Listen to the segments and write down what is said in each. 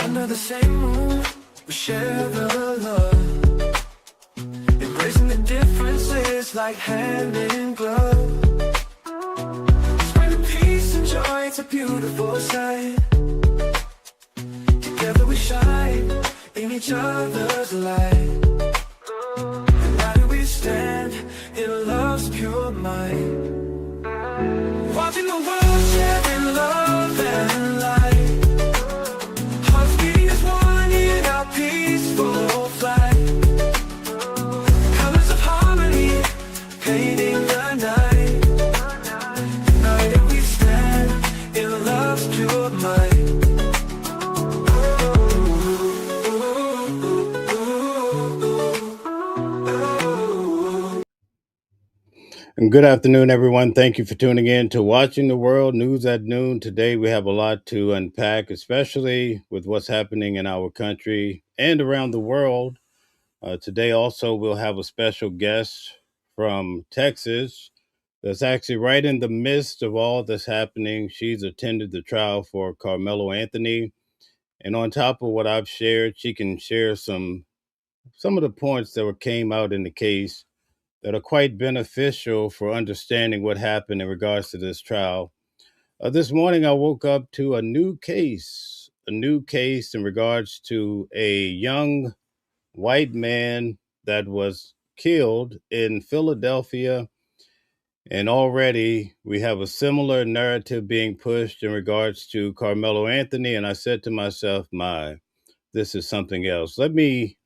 Under the same moon, we share the love. Embracing the differences like hand in glove. Spreading peace and joy, it's a beautiful sight. Together we shine in each other's light. United we stand in love's pure might. Watching the world share in love and light. Hearts beating as one in our peaceful flight. Colors of harmony painting the night. United we stand in love's pure might. And good afternoon, everyone. Thank you for tuning in to Watching the World News at Noon. Today, we have a lot to unpack, especially with what's happening in our country and around the world. Today, also, we'll have a special guest from Texas that's actually right in the midst of all that's happening. She's attended the trial for Karmelo Anthony. And on top of what I've shared, she can share some of the points that came out in the case that are quite beneficial for understanding what happened in regards to this trial. This morning, I woke up to a new case in regards to a young white man that was killed in Philadelphia. And already we have a similar narrative being pushed in regards to Karmelo Anthony. And I said to myself, this is something else. Let me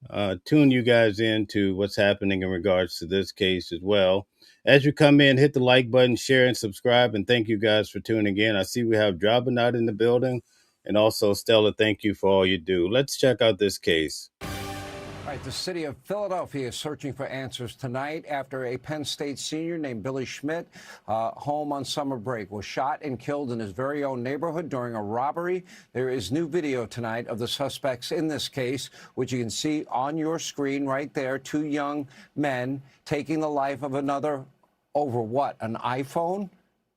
tune you guys into what's happening in regards to this case as well. As you come in, hit the like button, share, and subscribe. And thank you guys for tuning in. I see we have Drabanot in the building. And also, Stella, thank you for all you do. Let's check out this case. All right, the city of Philadelphia is searching for answers tonight after a Penn State senior named Billy Schmidt, home on summer break, was shot and killed in his very own neighborhood during a robbery. There is new video tonight of the suspects in this case, which you can see on your screen right there. Two young men taking the life of another over what, an iPhone?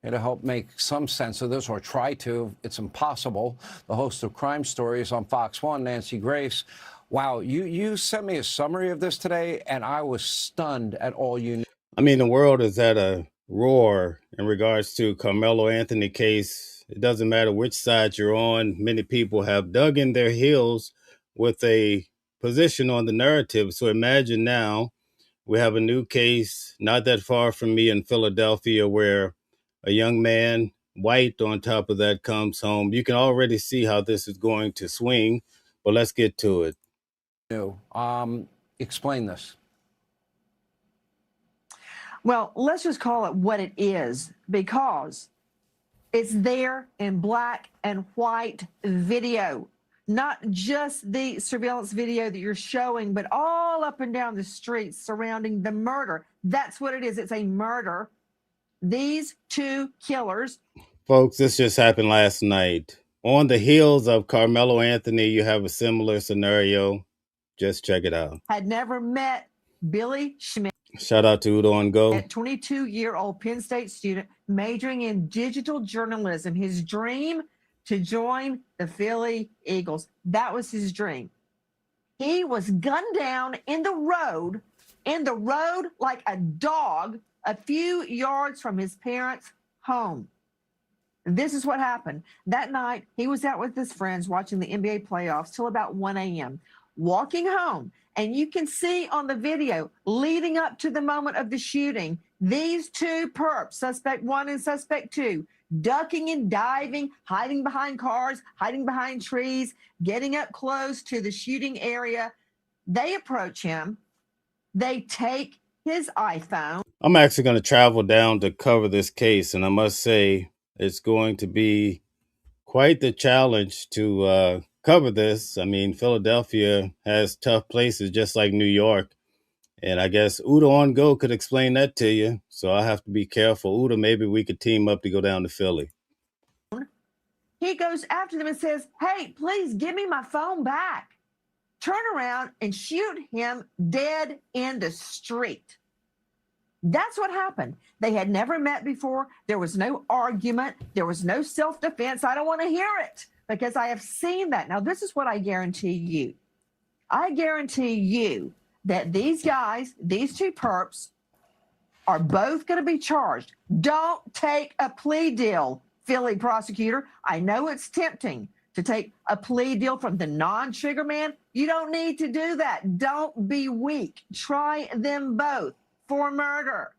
To help make some sense of this, or try to, it's impossible. The host of Crime Stories on Fox 1, Nancy Grace. Wow, you sent me a summary of this today, and I was stunned at all you knew. I mean, the world is at a roar in regards to Karmelo Anthony case. It doesn't matter which side you're on. Many people have dug in their heels with a position on the narrative. So imagine now we have a new case not that far from me in Philadelphia where a young man, white on top of that, comes home. You can already see how this is going to swing, but let's get to it. Explain this. Well, let's just call it what it is, because it's there in black and white video, not just the surveillance video that you're showing, but all up and down the streets surrounding the murder. That's what it is. It's a murder. These two killers. Folks, this just happened last night. On the heels of Karmelo Anthony, you have a similar scenario. Just check it out. Had never met Billy Schmidt. Shout out to Udo and Go. A 22-year-old Penn State student majoring in digital journalism. His dream to join the Philly Eagles. That was his dream. He was gunned down in the road like a dog, a few yards from his parents' home. This is what happened. That night, he was out with his friends watching the NBA playoffs till about 1 a.m., walking home. And you can see on the video leading up to the moment of the shooting, these two perps, suspect one and suspect two, ducking and diving, hiding behind cars, hiding behind trees, getting up close to the shooting area. They approach him. They take his iPhone. I'm actually going to travel down to cover this case, and I must say it's going to be quite the challenge to cover this. I mean, Philadelphia has tough places just like New York. And I guess Udo on Go could explain that to you. So I have to be careful. Udo, maybe we could team up to go down to Philly. He goes after them and says, "Hey, please give me my phone back." Turn around and shoot him dead in the street. That's what happened. They had never met before. There was no argument. There was no self-defense. I don't want to hear it. because I have seen that. Now, this is what I guarantee you. I guarantee you that these guys, these two perps, are both going to be charged. Don't take a plea deal, Philly prosecutor. I know it's tempting to take a plea deal from the non-trigger man. You don't need to do that. Don't be weak. Try them both for murder.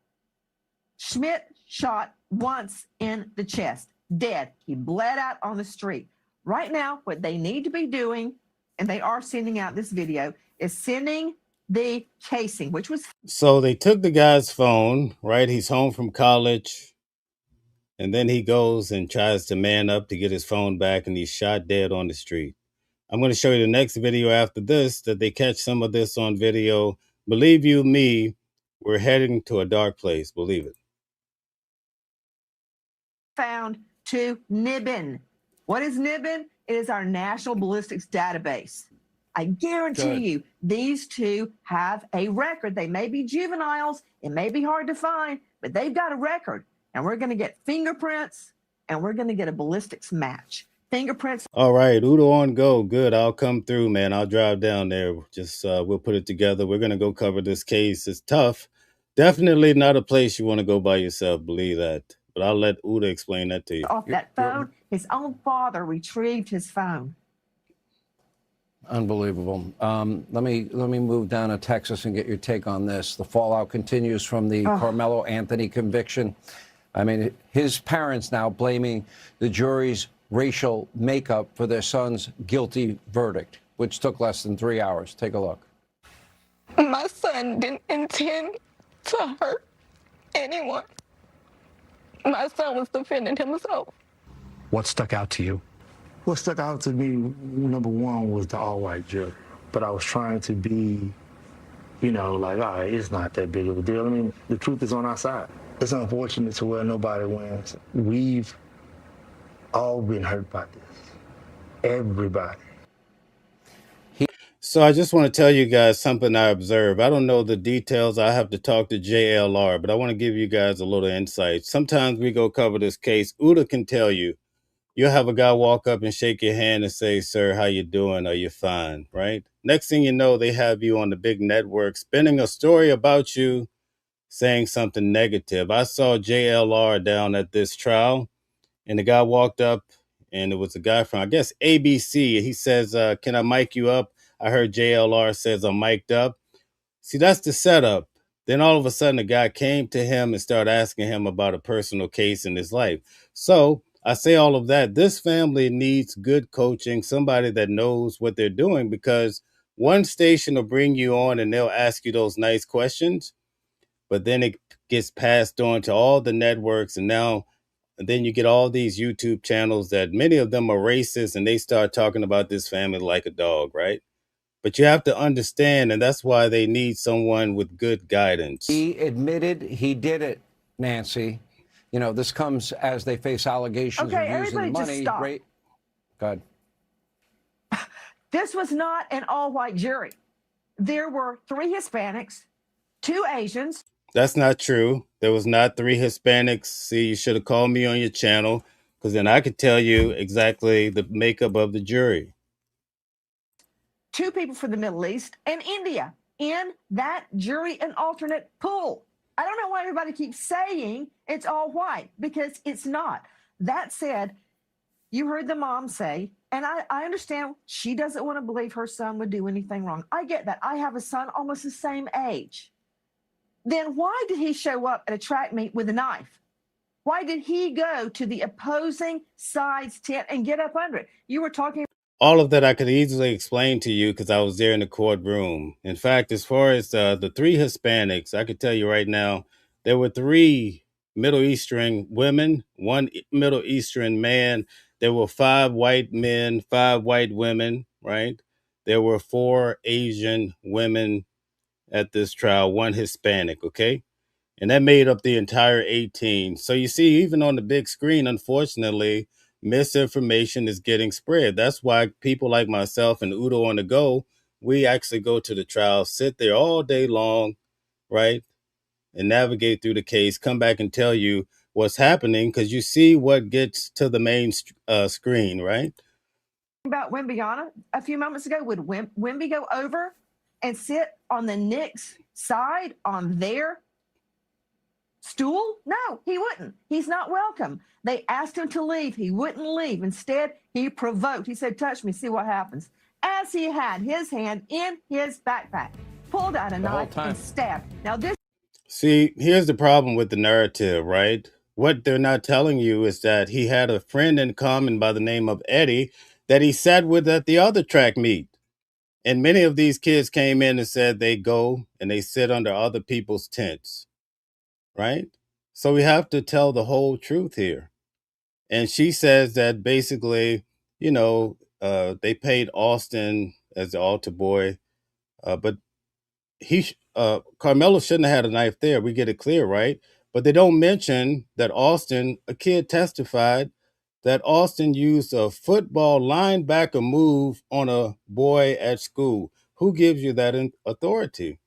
Schmidt shot once in the chest, dead. He bled out on the street. Right now, what they need to be doing, and they are sending out this video, is sending the casing, which was... So they took the guy's phone, right? He's home from college. And then he goes and tries to man up to get his phone back, and he's shot dead on the street. I'm going to show you the next video after this that they catch some of this on video. Believe you me, we're heading to a dark place. Believe it. Found to Nibbin. What is Nibbin? It is our national ballistics database. I guarantee you these two have a record. They may be juveniles. It may be hard to find, but they've got a record. And we're going to get fingerprints, and we're going to get a ballistics match. Fingerprints. All right, Udo on go. Good. I'll come through, man. I'll drive down there. Just we'll put it together. We're going to go cover this case. It's tough. Definitely not a place you want to go by yourself. Believe that. But I'll let Udo explain that to you. Off that phone, his own father retrieved his phone. Unbelievable. Let me move down to Texas and get your take on this. The fallout continues from the Karmelo Anthony conviction. I mean, his parents now blaming the jury's racial makeup for their son's guilty verdict, which took less than 3 hours. Take a look. My son didn't intend to hurt anyone. My son was defending himself. What stuck out to you? What stuck out to me, number one, was the all-white jury. But I was trying to be, like, all right, it's not that big of a deal. I mean, the truth is on our side. It's unfortunate to where nobody wins. We've all been hurt by this. Everybody. So I just want to tell you guys something I observed. I don't know the details. I have to talk to JLR, but I want to give you guys a little insight. Sometimes we go cover this case. Uda can tell you. You'll have a guy walk up and shake your hand and say, sir, how you doing? Are you fine? Right? Next thing you know, they have you on the big network spinning a story about you, saying something negative. I saw JLR down at this trial, and the guy walked up, and it was a guy from, I guess, ABC. He says, can I mic you up? I heard JLR says I'm mic'd up. See, that's the setup. Then all of a sudden, the guy came to him and started asking him about a personal case in his life. So I say all of that. This family needs good coaching, somebody that knows what they're doing, because one station will bring you on and they'll ask you those nice questions, but then it gets passed on to all the networks, and then you get all these YouTube channels that many of them are racist, and they start talking about this family like a dog, right? But you have to understand, and that's why they need someone with good guidance. He admitted he did it, Nancy. You know, this comes as they face allegations of using money. Just stop. Go ahead. This was not an all-white jury. There were 3 Hispanics, 2 Asians. That's not true. There was not 3 Hispanics. See, you should have called me on your channel, because then I could tell you exactly the makeup of the jury. 2 people from the Middle East and India in that jury and alternate pool. I don't know why everybody keeps saying it's all white, because it's not. That said, you heard the mom say, and I understand she doesn't want to believe her son would do anything wrong. I get that. I have a son almost the same age. Then why did he show up at a track meet with a knife? Why did he go to the opposing side's tent and get up under it? You were talking. All of that I could easily explain to you because I was there in the courtroom. In fact, as far as the 3 Hispanics, I could tell you right now, there were 3 Middle Eastern women, 1 Middle Eastern man. There were 5 white men, 5 white women, right? There were 4 Asian women at this trial, 1 Hispanic, okay? And that made up the entire 18. So you see, even on the big screen, unfortunately, misinformation is getting spread. That's why people like myself and Udo on the go, we actually go to the trial, sit there all day long, right? And navigate through the case, come back and tell you what's happening, because you see what gets to the main screen, right? about Wimbiana a few moments ago. Would Wimby go over and sit on the Knicks side on their stool? No, he wouldn't. He's not welcome. They asked him to leave. He wouldn't leave. Instead, he provoked. He said, touch me, see what happens. As he had his hand in his backpack, pulled out a knife and stabbed. Now this. See, here's the problem with the narrative, right? What they're not telling you is that he had a friend in common by the name of Eddie that he sat with at the other track meet. And many of these kids came in and said they go and they sit under other people's tents, right? So we have to tell the whole truth here. And she says that basically, they paid Austin as the altar boy, but Karmelo shouldn't have had a knife there. We get it clear, right? But they don't mention that Austin, a kid testified that Austin used a football linebacker move on a boy at school. Who gives you that authority?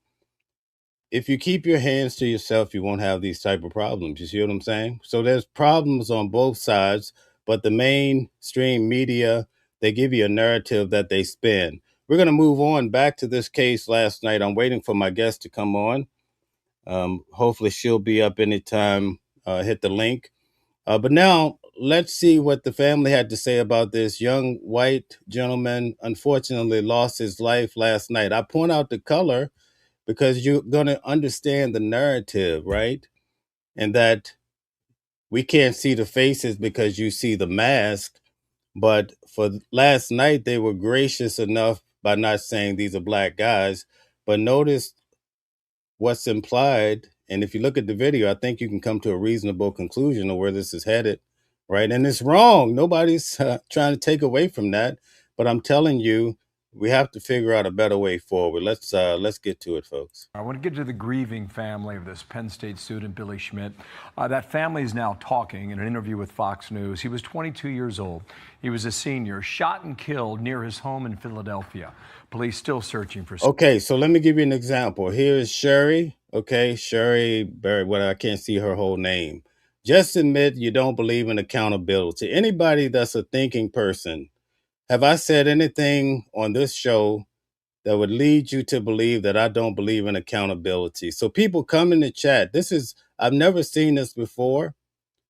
If you keep your hands to yourself, you won't have these type of problems. You see what I'm saying? So there's problems on both sides, but the mainstream media, they give you a narrative that they spin. We're going to move on back to this case last night. I'm waiting for my guest to come on. Hopefully she'll be up anytime. Hit the link. But now let's see what the family had to say about this young white gentleman. Unfortunately, lost his life last night. I point out the color because you're going to understand the narrative, right? And that we can't see the faces because you see the mask. But for last night, they were gracious enough by not saying these are black guys. But notice what's implied. And if you look at the video, I think you can come to a reasonable conclusion of where this is headed, right? And it's wrong. Nobody's trying to take away from that. But I'm telling you, we have to figure out a better way forward. Let's get to it, folks. I want to get to the grieving family of this Penn State student, Billy Schmidt. That family is now talking in an interview with Fox News. He was 22 years old. He was a senior, shot and killed near his home in Philadelphia. Police still searching for. Okay, so let me give you an example. Here is Sherry. Okay, Sherry Berry. Well, I can't see her whole name. Just admit you don't believe in accountability. Anybody that's a thinking person, have I said anything on this show that would lead you to believe that I don't believe in accountability? So people come in the chat. I've never seen this before,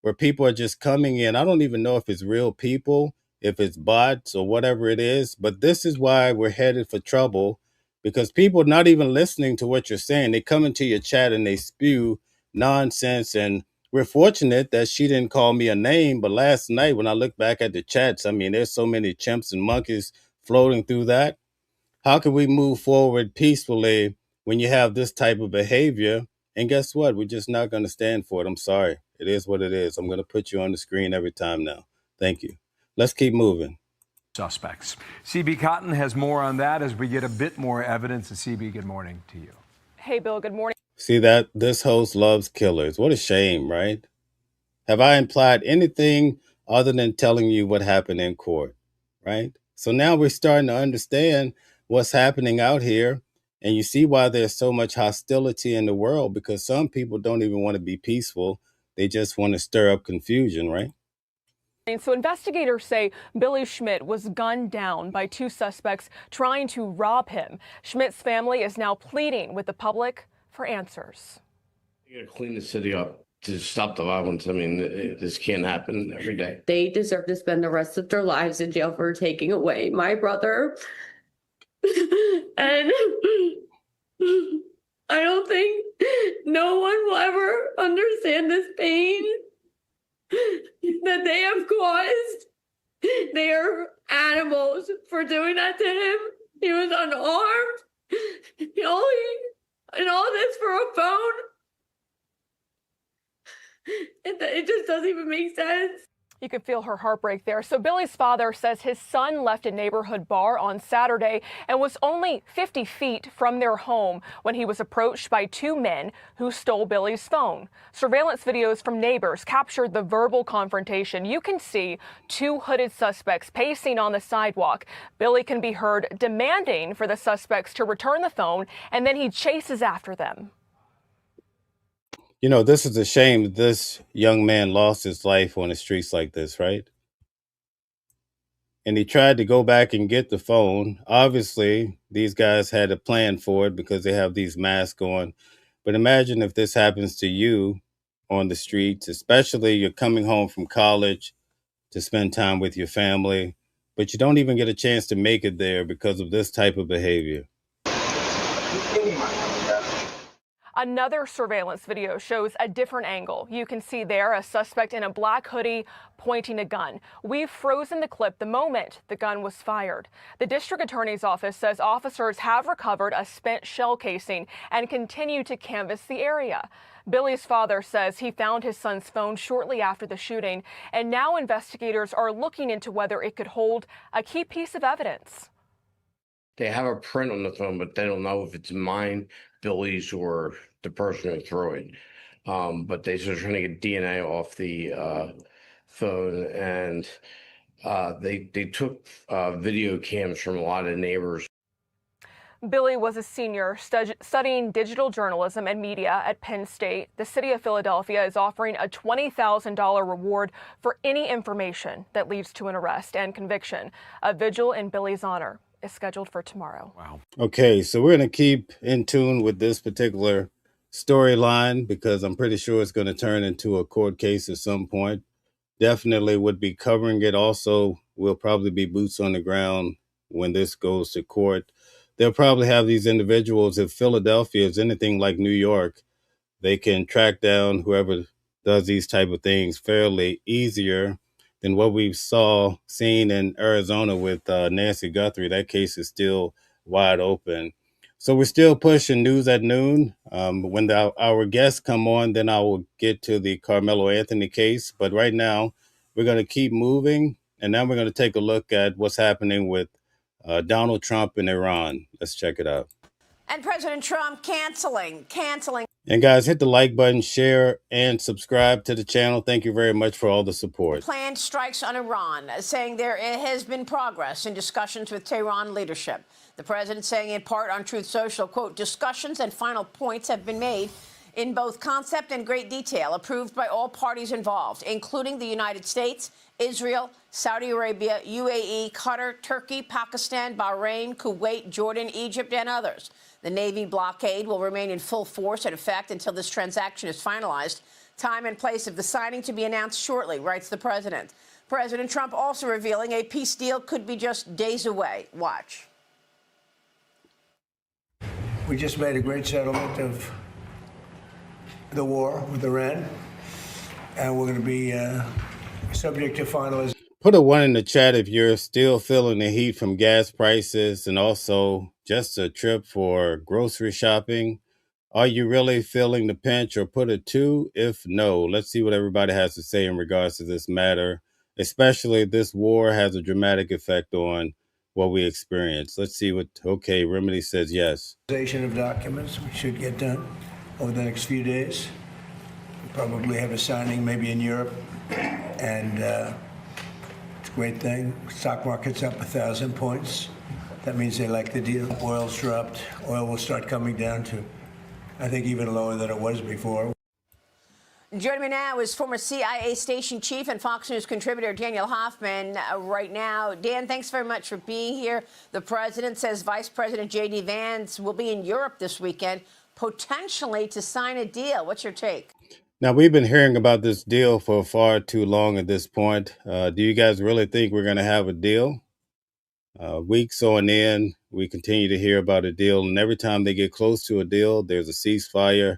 where people are just coming in. I don't even know if it's real people, if it's bots or whatever it is, but this is why we're headed for trouble, because people are not even listening to what you're saying. They come into your chat and they spew nonsense. And we're fortunate that she didn't call me a name, but last night when I look back at the chats, I mean, there's so many chimps and monkeys floating through that. How can we move forward peacefully when you have this type of behavior? And guess what? We're just not going to stand for it. I'm sorry. It is what it is. I'm going to put you on the screen every time now. Thank you. Let's keep moving. Suspects. CB Cotton has more on that as we get a bit more evidence. And CB, good morning to you. Hey, Bill, good morning. See that? This host loves killers. What a shame, right? Have I implied anything other than telling you what happened in court, right? So now we're starting to understand what's happening out here. And you see why there's so much hostility in the world, because some people don't even want to be peaceful. They just want to stir up confusion, right? So investigators say Billy Schmidt was gunned down by two suspects trying to rob him. Schmidt's family is now pleading with the public for answers. You gotta clean the city up to stop the violence. I mean, this can't happen every day. They deserve to spend the rest of their lives in jail for taking away my brother. And I don't think no one will ever understand this pain that they have caused. They are animals for doing that to him. He was unarmed. And all this for a phone. It just doesn't even make sense. You can feel her heartbreak there. So Billy's father says his son left a neighborhood bar on Saturday and was only 50 feet from their home when he was approached by two men who stole Billy's phone. Surveillance videos from neighbors captured the verbal confrontation. You can see two hooded suspects pacing on the sidewalk. Billy can be heard demanding for the suspects to return the phone, and then he chases after them. You know, this is a shame that this young man lost his life on the streets like this, right? and he tried to go back and get the phone. Obviously, these guys had a plan for it because they have these masks on. But imagine if this happens to you on the streets, especially you're coming home from college to spend time with your family, but you don't even get a chance to make it there because of this type of behavior. Another surveillance video shows a different angle. You can see there a suspect in a black hoodie pointing a gun. We've frozen the clip the moment the gun was fired. The district attorney's office says officers have recovered a spent shell casing and continue to canvass the area. Billy's father says he found his son's phone shortly after the shooting, and now investigators are looking into whether it could hold a key piece of evidence. They have a print on the phone, but they don't know if it's mine, Billy's, or the person who threw it. But they're trying to get DNA off the phone, and they took video cams from a lot of neighbors. Billy was a senior studying digital journalism and media at Penn State. The city of Philadelphia is offering a $20,000 reward for any information that leads to an arrest and conviction. A vigil in Billy's honor is scheduled for tomorrow. Wow. Okay, so we're going to keep in tune with this particular storyline because I'm pretty sure it's going to turn into a court case at some point. Definitely would be covering it. Also, we'll probably be boots on the ground when this goes to court. They'll probably have these individuals. If Philadelphia is anything like New York, they can track down whoever does these type of things fairly easier than what we've seen in Arizona with Nancy Guthrie. That case is still wide open. So we're still pushing news at noon. When our guests come on, then I will get to the Karmelo Anthony case. But right now, we're going to keep moving. And now we're going to take a look at what's happening with Donald Trump and Iran. Let's check it out. And President Trump canceling. And guys, hit the like button, share, and subscribe to the channel. Thank you very much for all the support. Planned strikes on Iran, saying there has been progress in discussions with Tehran leadership. The president saying in part on Truth Social, quote, discussions and final points have been made in both concept and great detail, approved by all parties involved, including the United States, Israel, Saudi Arabia, UAE, Qatar, Turkey, Pakistan, Bahrain, Kuwait, Jordan, Egypt, and others. The Navy blockade will remain in full force and effect until this transaction is finalized. Time and place of the signing to be announced shortly, writes the president. President Trump also revealing a peace deal could be just days away. Watch. We just made a great settlement of the war with Iran, and we're going to be subject to finalization. Put a 1 in the chat if you're still feeling the heat from gas prices and also just a trip for grocery shopping. Are you really feeling the pinch? Or put a 2 if no. Let's see what everybody has to say in regards to this matter, especially this war has a dramatic effect on what we experience. Let's see what, okay, Remedy says yes. Of documents we should get done over the next few days. We'll probably have a signing maybe in Europe, and it's a great thing. Stock market's up 1,000 points. That means they like the deal. Oil's dropped. Oil will start coming down to, I think, even lower than it was before. Joining me now is former CIA station chief and Fox News contributor Daniel Hoffman. Right now, Dan, thanks very much for being here. The president says Vice President J.D. Vance will be in Europe this weekend, potentially to sign a deal. What's your take? Now, we've been hearing about this deal for far too long at this point. Do you guys really think we're going to have a deal? Weeks on end, we continue to hear about a deal, and every time they get close to a deal, there's a ceasefire.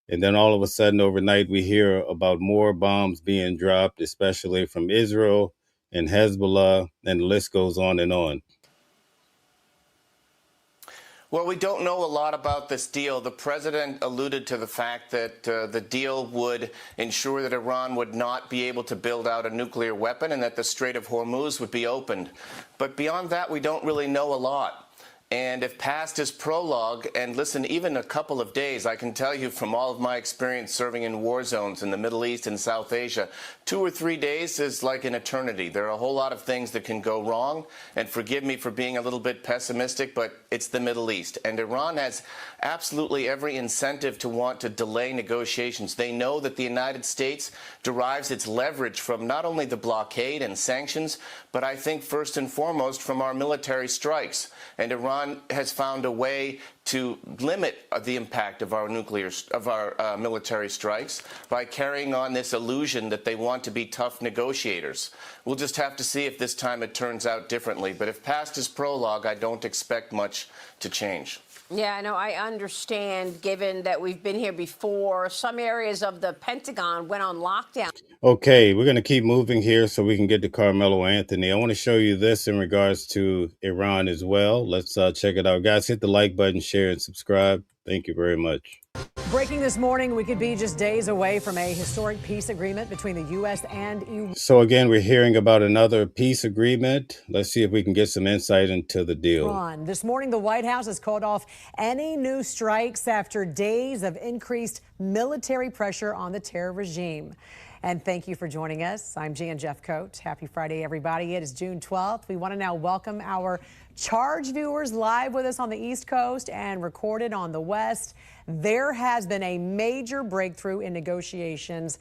And then all of a sudden, overnight, we hear about more bombs being dropped, especially from Israel and Hezbollah, and the list goes on and on. Well, we don't know a lot about this deal. The president alluded to the fact that the deal would ensure that Iran would not be able to build out a nuclear weapon and that the Strait of Hormuz would be opened. But beyond that, we don't really know a lot. And if past is prologue, and listen, even a couple of days, I can tell you from all of my experience serving in war zones in the Middle East and South Asia, 2 or 3 days is like an eternity. There are a whole lot of things that can go wrong, and forgive me for being a little bit pessimistic, but it's the Middle East. And Iran has absolutely every incentive to want to delay negotiations. They know that the United States derives its leverage from not only the blockade and sanctions, but I think first and foremost from our military strikes. And Iran has found a way to limit the impact of our military strikes by carrying on this illusion that they want to be tough negotiators. We'll just have to see if this time it turns out differently. But if past is prologue, I don't expect much to change. Yeah, no, I understand, given that we've been here before. Some areas of the Pentagon went on lockdown. Okay, we're going to keep moving here so we can get to Carmelo Anthony. I want to show you this in regards to Iran as well. Let's check it out. Guys, hit the like button, share, and subscribe. Thank you very much. Breaking this morning, we could be just days away from a historic peace agreement between the U.S. and EU. So again, we're hearing about another peace agreement. Let's see if we can get some insight into the deal. This morning, the White House has called off any new strikes after days of increased military pressure on the terror regime. And thank you for joining us. I'm Jan Jeffcoat. Happy Friday, everybody. It is June 12th. We want to now welcome our Charge viewers live with us on the East Coast and recorded on the West. There has been a major breakthrough in negotiations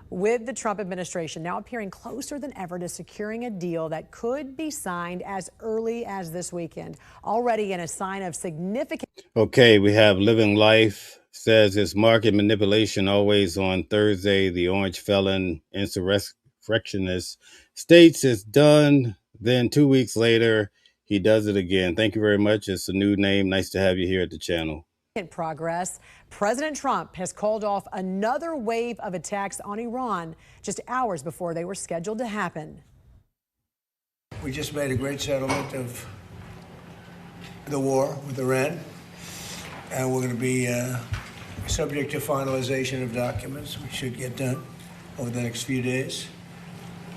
with the Trump administration, now appearing closer than ever to securing a deal that could be signed as early as this weekend, already in a sign of significant. Okay, we have Living Life says it's market manipulation always on Thursday. The orange felon insurrectionist states it's done. Then 2 weeks later, he does it again. Thank you very much. It's a new name. Nice to have you here at the channel. In progress, President Trump has called off another wave of attacks on Iran just hours before they were scheduled to happen. We just made a great settlement of the war with Iran, and we're going to be subject to finalization of documents. We should get done over the next few days.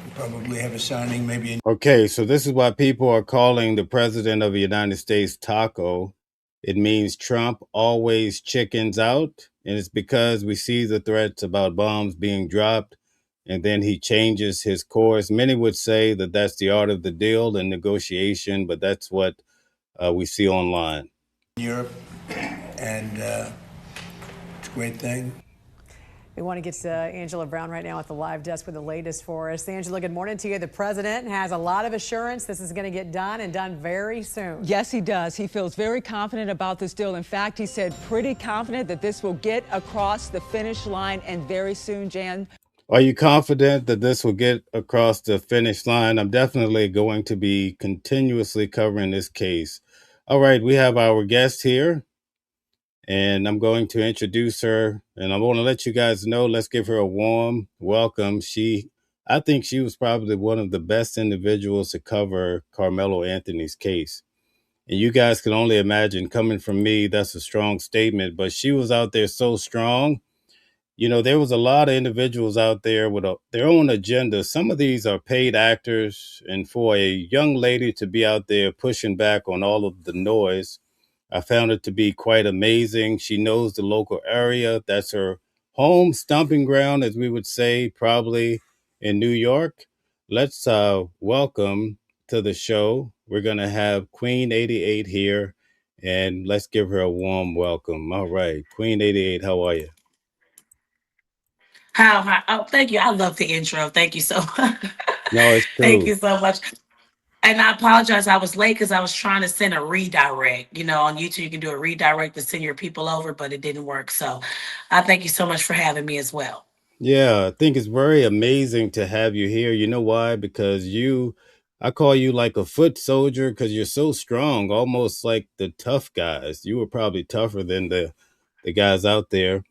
We'll probably have a signing maybe in. Okay, so this is why people are calling the president of the United States Taco. It means Trump always chickens out, and it's because we see the threats about bombs being dropped, and then he changes his course. Many would say that that's the art of the deal and negotiation, but that's what we see online. Europe, and it's a great thing. We want to get to Angela Brown right now at the live desk with the latest for us. Angela, good morning to you. The president has a lot of assurance this is going to get done and done very soon. Yes, he does. He feels very confident about this deal. In fact, he said pretty confident that this will get across the finish line and very soon, Jan. Are you confident that this will get across the finish line? I'm definitely going to be continuously covering this case. All right, we have our guest here, and I'm going to introduce her, and I want to let you guys know, let's give her a warm welcome. I think she was probably one of the best individuals to cover Carmelo Anthony's case. And you guys can only imagine, coming from me, that's a strong statement, but she was out there so strong. You know, there was a lot of individuals out there with their own agenda. Some of these are paid actors, and for a young lady to be out there pushing back on all of the noise, I found it to be quite amazing. She knows the local area. That's her home stomping ground, as we would say, probably in New York. Let's welcome to the show. We're going to have QUEEN88 here, and let's give her a warm welcome. All right, QUEEN88, how are you? Hi. Oh, thank you. I love the intro. Thank you so much. No, it's true. Thank you so much. And I apologize. I was late because I was trying to send a redirect. You know, on YouTube, you can do a redirect to send your people over, but it didn't work. So I thank you so much for having me as well. Yeah, I think it's very amazing to have you here. You know why? Because I call you like a foot soldier because you're so strong, almost like the tough guys. You were probably tougher than the guys out there.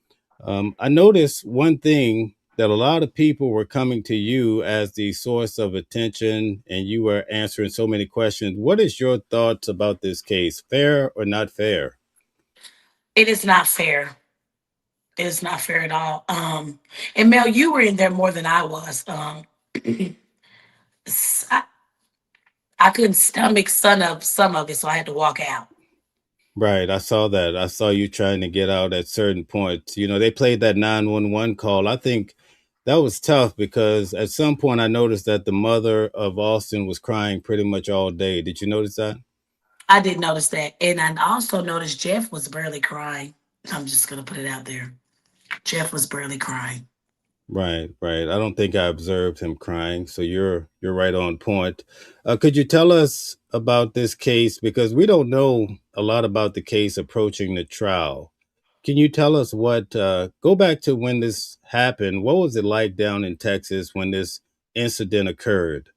I noticed one thing, that a lot of people were coming to you as the source of attention, and you were answering so many questions. What is your thoughts about this case? Fair or not fair? It is not fair. It is not fair at all. And Mel, you were in there more than I was. I couldn't stomach some of it, so I had to walk out. Right. I saw that. I saw you trying to get out at certain points. You know, they played that 911 call. I think that was tough because at some point I noticed that the mother of Austin was crying pretty much all day. Did you notice that? I did notice that. And I also noticed Jeff was barely crying. I'm just going to put it out there. Jeff was barely crying. Right, right. I don't think I observed him crying, so you're right on point. Could you tell us about this case because we don't know a lot about the case approaching the trial? Can you tell us what go back to when this happened? What was it like down in Texas when this incident occurred?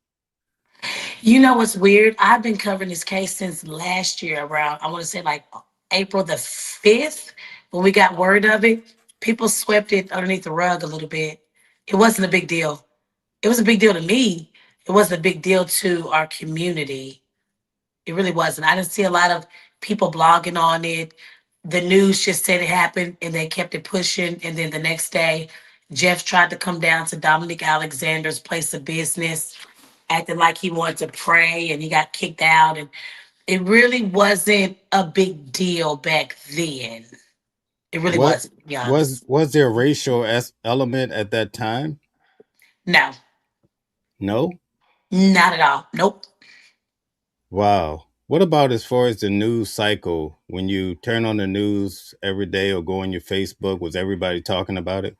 You know what's weird? I've been covering this case since last year around, I want to say like April the 5th, when we got word of it. People swept it underneath the rug a little bit. It wasn't a big deal. It was a big deal to me. It wasn't a big deal to our community. It really wasn't. I didn't see a lot of people blogging on it. The news just said it happened and they kept it pushing. And then the next day, Jeff tried to come down to Dominic Alexander's place of business, acting like he wanted to pray and he got kicked out. And it really wasn't a big deal back then. It really What wasn't, to be was honest. was there a racial element at that time? No, No? not at all. Nope. Wow. What about as far as the news cycle? When you turn on the news every day or go on your Facebook, was everybody talking about it?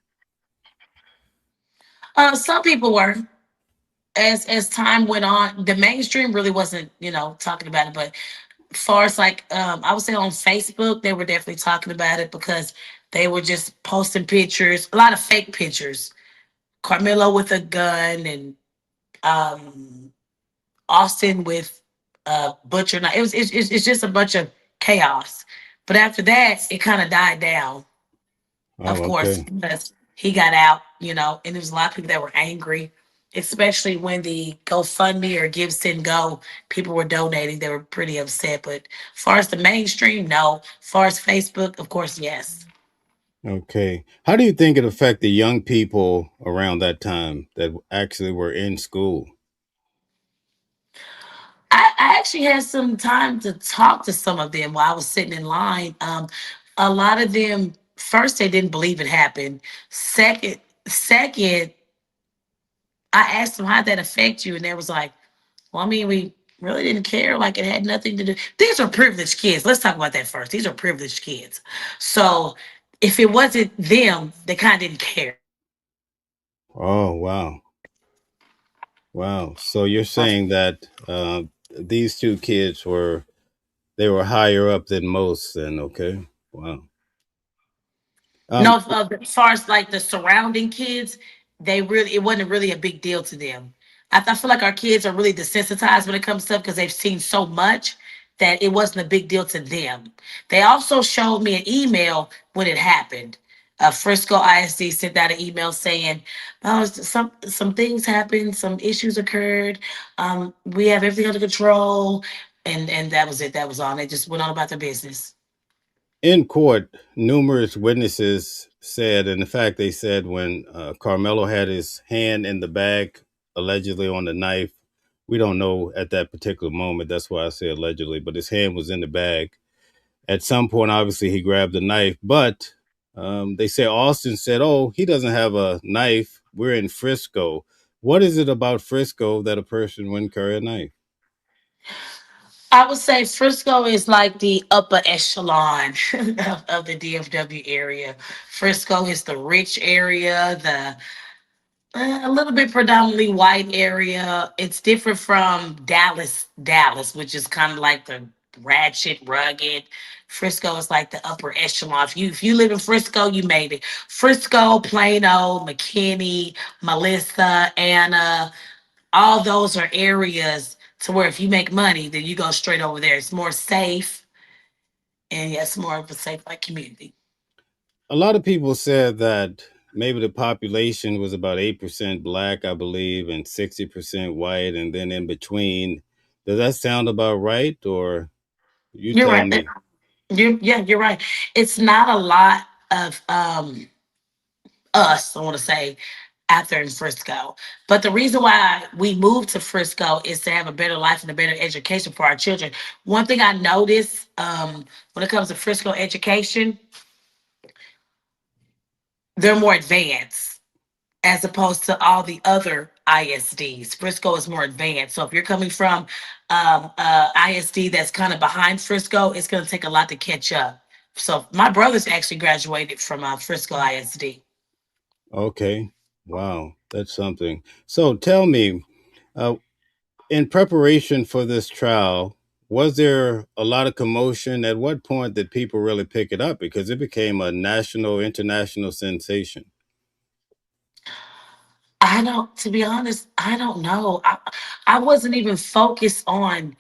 Some people were. As time went on, the mainstream really wasn't, talking about it. But far as like I would say on Facebook, they were definitely talking about it because they were just posting pictures, a lot of fake pictures. Carmelo with a gun and um Austin with butcher knife. It's just a bunch of chaos. But after that, it kind of died down, Oh, of course, okay. because he got out, and there was a lot of people that were angry, especially when the GoFundMe or Give Send Go people were donating. They were pretty upset. But as far as the mainstream, no. As far as Facebook, of course, yes. Okay. How do you think it affect the young people around that time that actually were in school? I actually had some time to talk to some of them while I was sitting in line. A lot of them, first, they didn't believe it happened. Second, I asked them, how'd that affect you? And they was like, well, I mean, we really didn't care. Like it had nothing to do. These are privileged kids. Let's talk about that first. These are privileged kids. So if it wasn't them, they kind of didn't care. Oh, wow. Wow. So you're saying that these two kids they were higher up than most then, okay? Wow. No, Um as far as like the surrounding kids, it wasn't really a big deal to them. I feel like our kids are really desensitized when it comes to stuff because they've seen so much that it wasn't a big deal to them. They also showed me an email when it happened. Frisco ISD sent out an email saying, "Oh, some things happened, some issues occurred. We have everything under control," and that was it. That was all. They just went on about their business. in court, numerous witnesses said, and in fact, they said when Carmelo had his hand in the bag, allegedly on the knife, we don't know at that particular moment. That's why I say allegedly, but his hand was in the bag. At some point, obviously, he grabbed the knife, but they say Austin said, "Oh, he doesn't have a knife. We're in Frisco." What is it about Frisco that a person wouldn't carry a knife? I would say Frisco is like the upper echelon of the DFW area. Frisco is the rich area, the a little bit predominantly white area. It's different from Dallas, which is kind of like the ratchet, rugged. Frisco is like the upper echelon. If you live in Frisco, you made it. Frisco, Plano, McKinney, Melissa, Anna, all those are areas to where if you make money, then you go straight over there. It's more safe and yes, more of a safe like community. A lot of people said that maybe the population was about 8% black, I believe, and 60% white, and then in between. Does that sound about right? Or you You're tell right. me? You're right. It's not a lot of us, I want to say. out there in Frisco. But the reason why we moved to Frisco is to have a better life and a better education for our children. One thing I noticed when it comes to Frisco education, they're more advanced as opposed to all the other ISDs. Frisco is more advanced. So if you're coming from ISD that's kind of behind Frisco, it's going to take a lot to catch up. So my brother's actually graduated from Frisco ISD. Okay. Wow, that's something. So tell me, uh, in preparation for this trial, was there a lot of commotion? At what point did people really pick it up? Because it became a national, international sensation. I don't, to be honest, I don't know. I wasn't even focused on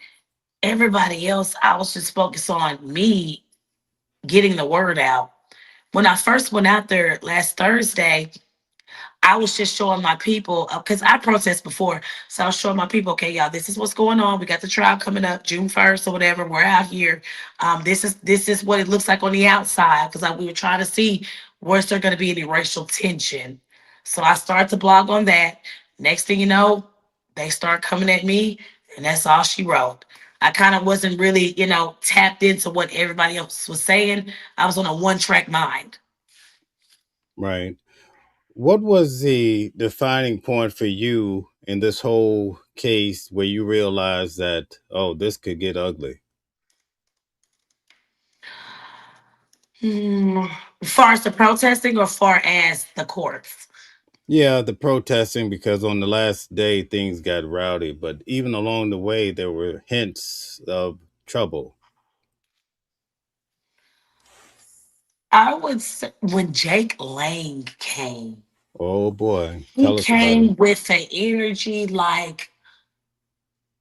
everybody else. I was just focused on me getting the word out. When I first went out there last Thursday, I was just showing my people because I protest before. So I was showing my people, okay, y'all, this is what's going on. We got the trial coming up June 1st or whatever. We're out here. This is what it looks like on the outside because we were trying to see where's there going to be any racial tension. So I started to blog on that. Next thing you know, they start coming at me, and that's all she wrote. I kind of wasn't really, tapped into what everybody else was saying. I was on a one-track mind. Right. What was the defining point for you in this whole case where you realized that, oh, this could get ugly? As far as the protesting or far as the courts? Yeah, the protesting, because on the last day things got rowdy, but even along the way there were hints of trouble. I would say when Jake Lang came, Oh boy, he tell us about came him. with an energy like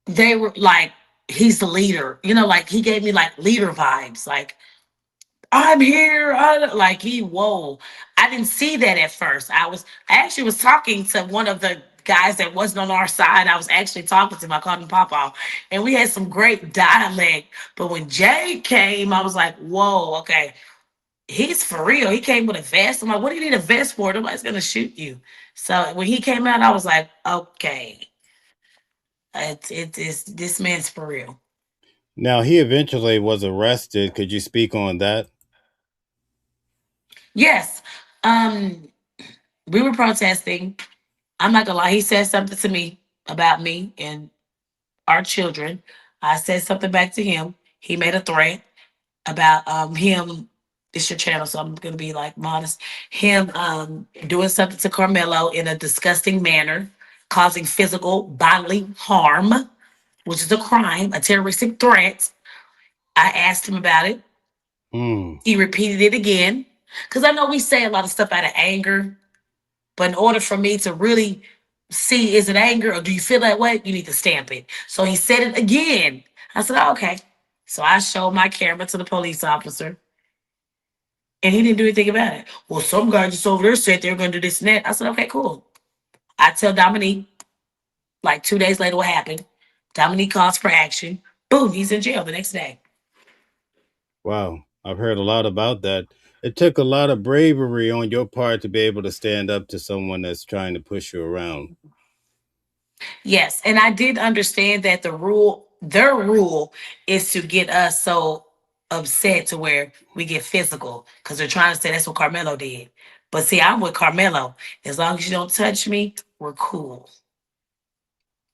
they were like he's the leader. Like he gave me like leader vibes. Like I'm here. Like whoa. I didn't see that at first. I actually was talking to one of the guys that wasn't on our side. I was actually talking to him. I called him Papa. And we had some great dialect. But when Jay came, I was like, whoa, okay. He's for real. He came with a vest. I'm like, what do you need a vest for? Nobody's gonna shoot you. So when he came out, I was like, okay, it's this man's for real. Now he eventually was arrested. Could you speak on that? Yes. Um, we were protesting. I'm not gonna lie, he said something to me about me and our children. I said something back to him. He made a threat about him. It's your channel, so I'm gonna be like modest. Him doing something to Karmelo in a disgusting manner, causing physical bodily harm, which is a crime, a terroristic threat. I asked him about it. Hmm. He repeated it again. Because I know we say a lot of stuff out of anger, but in order for me to really see, is it anger or do you feel that way? You need to stamp it. So he said it again. I said, oh, okay. So I showed my camera to the police officer and he didn't do anything about it. Well, some guy just over there said they were going to do this and that. I said, okay, cool. I tell Dominique, like 2 days later, what happened. Dominique calls for action. Boom, he's in jail the next day. Wow, I've heard a lot about that. It took a lot of bravery on your part to be able to stand up to someone that's trying to push you around. Yes, and I did understand that their rule is to get us so upset to where we get physical because they're trying to say that's what Karmelo did. But see, I'm with Karmelo. As long as you don't touch me, we're cool.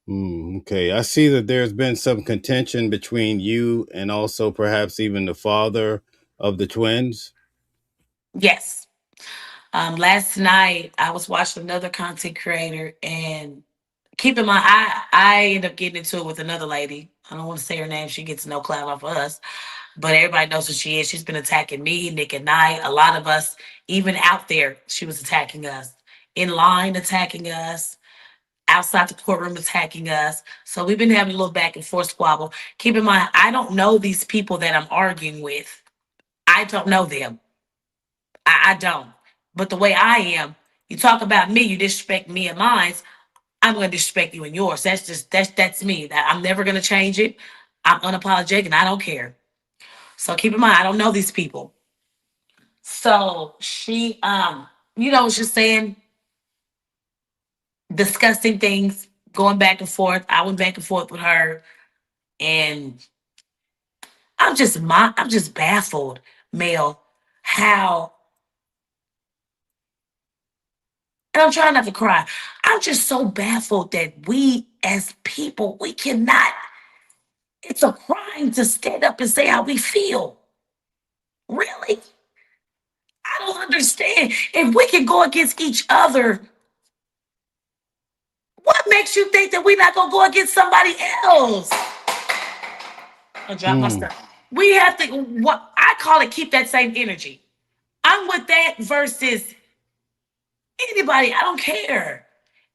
Okay, I see that there's been some contention between you and also perhaps even the father of the twins. Yes. Last night I was watching another content creator and keep in mind I ended up getting into it with another lady. I don't want to say her name. She gets no clout off of us. But everybody knows who she is. She's been attacking me, Nick and Knight, a lot of us, even out there, she was attacking us. In line, attacking us, outside the courtroom, attacking us. So we've been having a little back and forth squabble. Keep in mind, I don't know these people that I'm arguing with. I don't know them. I don't. But the way I am, you talk about me, you disrespect me and mine, I'm gonna disrespect you and yours. That's me. I'm never gonna change it. I'm unapologetic and I don't care. So keep in mind, I don't know these people. So she was just saying, discussing things, going back and forth. I went back and forth with her, and I'm just baffled, Mel, how, and I'm trying not to cry. I'm just so baffled that we as people, we cannot, it's a crime to stand up and say how we feel. Really? I don't understand. If we can go against each other, what makes you think that we're not gonna go against somebody else? I'll drop my stuff. We have to, what I call it, keep that same energy. I'm with that versus anybody. I don't care.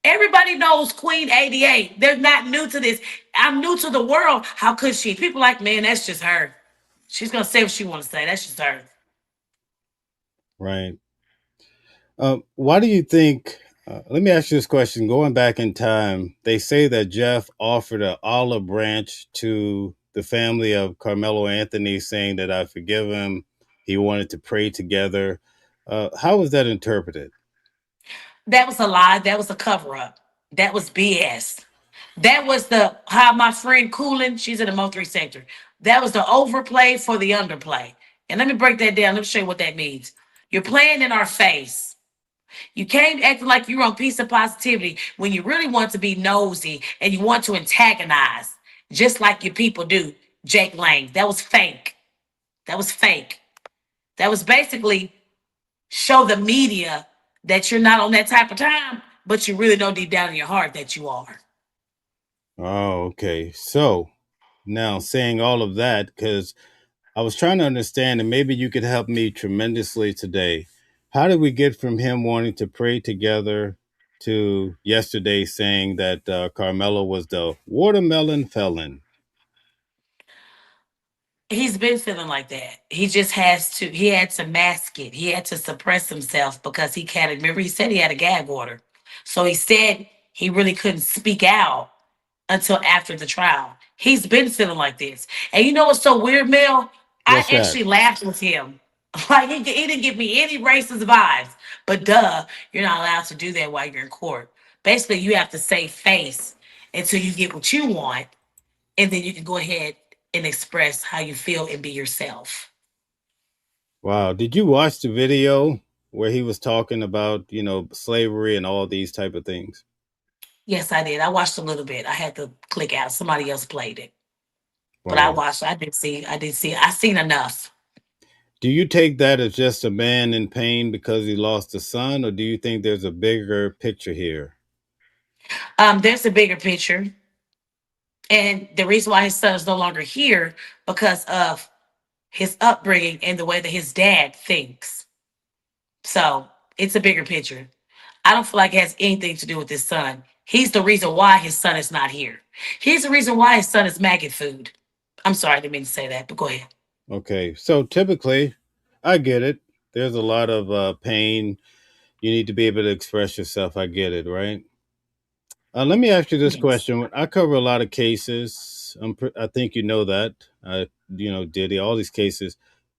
Everybody knows Queen88. They're not new to this. I'm new to the world. How could she? People like, man, that's just her. She's gonna say what she want to say. That's just her. Right. Why do you think? Let me ask you this question. Going back in time, they say that Jeff offered an olive branch to the family of Karmelo Anthony, saying that I forgive him. He wanted to pray together. How was that interpreted? That was a lie. That was a cover up. That was BS. That was the how my friend Coolin, she's in the Mo3 sector. That was the overplay for the underplay. And let me break that down. Let me show you what that means. You're playing in our face. You came acting like you're on piece of positivity when you really want to be nosy and you want to antagonize, just like your people do. Jake Lang. That was fake. That was fake. That was basically show the media that you're not on that type of time, but you really know deep down in your heart that you are. Oh, okay. So now saying all of that, because I was trying to understand, and maybe you could help me tremendously today. How did we get from him wanting to pray together to yesterday saying that Carmelo was the watermelon felon? He's been feeling like that. He just has to, he had to mask it. He had to suppress himself because he can't, remember he said he had a gag order. So he said he really couldn't speak out until after the trial. He's been feeling like this. And you know what's so weird, Mel? I What's that? actually laughed with him. Like he didn't give me any racist vibes. But duh, you're not allowed to do that while you're in court. Basically, you have to save face until you get what you want, and then you can go ahead and express how you feel and be yourself. Wow. Did you watch the video where he was talking about, slavery and all these type of things? Yes, I did. I watched a little bit. I had to click out. Somebody else played it. But I Wow. watched. I did see. I seen enough. Do you take that as just a man in pain because he lost a son, or do you think there's a bigger picture here? There's a bigger picture. And the reason why his son is no longer here because of his upbringing and the way that his dad thinks. So it's a bigger picture. I don't feel like it has anything to do with his son. He's the reason why his son is not here. He's the reason why his son is maggot food. I'm sorry, I didn't mean to say that, but go ahead. Okay, so typically, I get it. There's a lot of pain. You need to be able to express yourself. I get it, right? Let me ask you this Yes. question. I cover a lot of cases. I think you know that. Diddy, all these cases.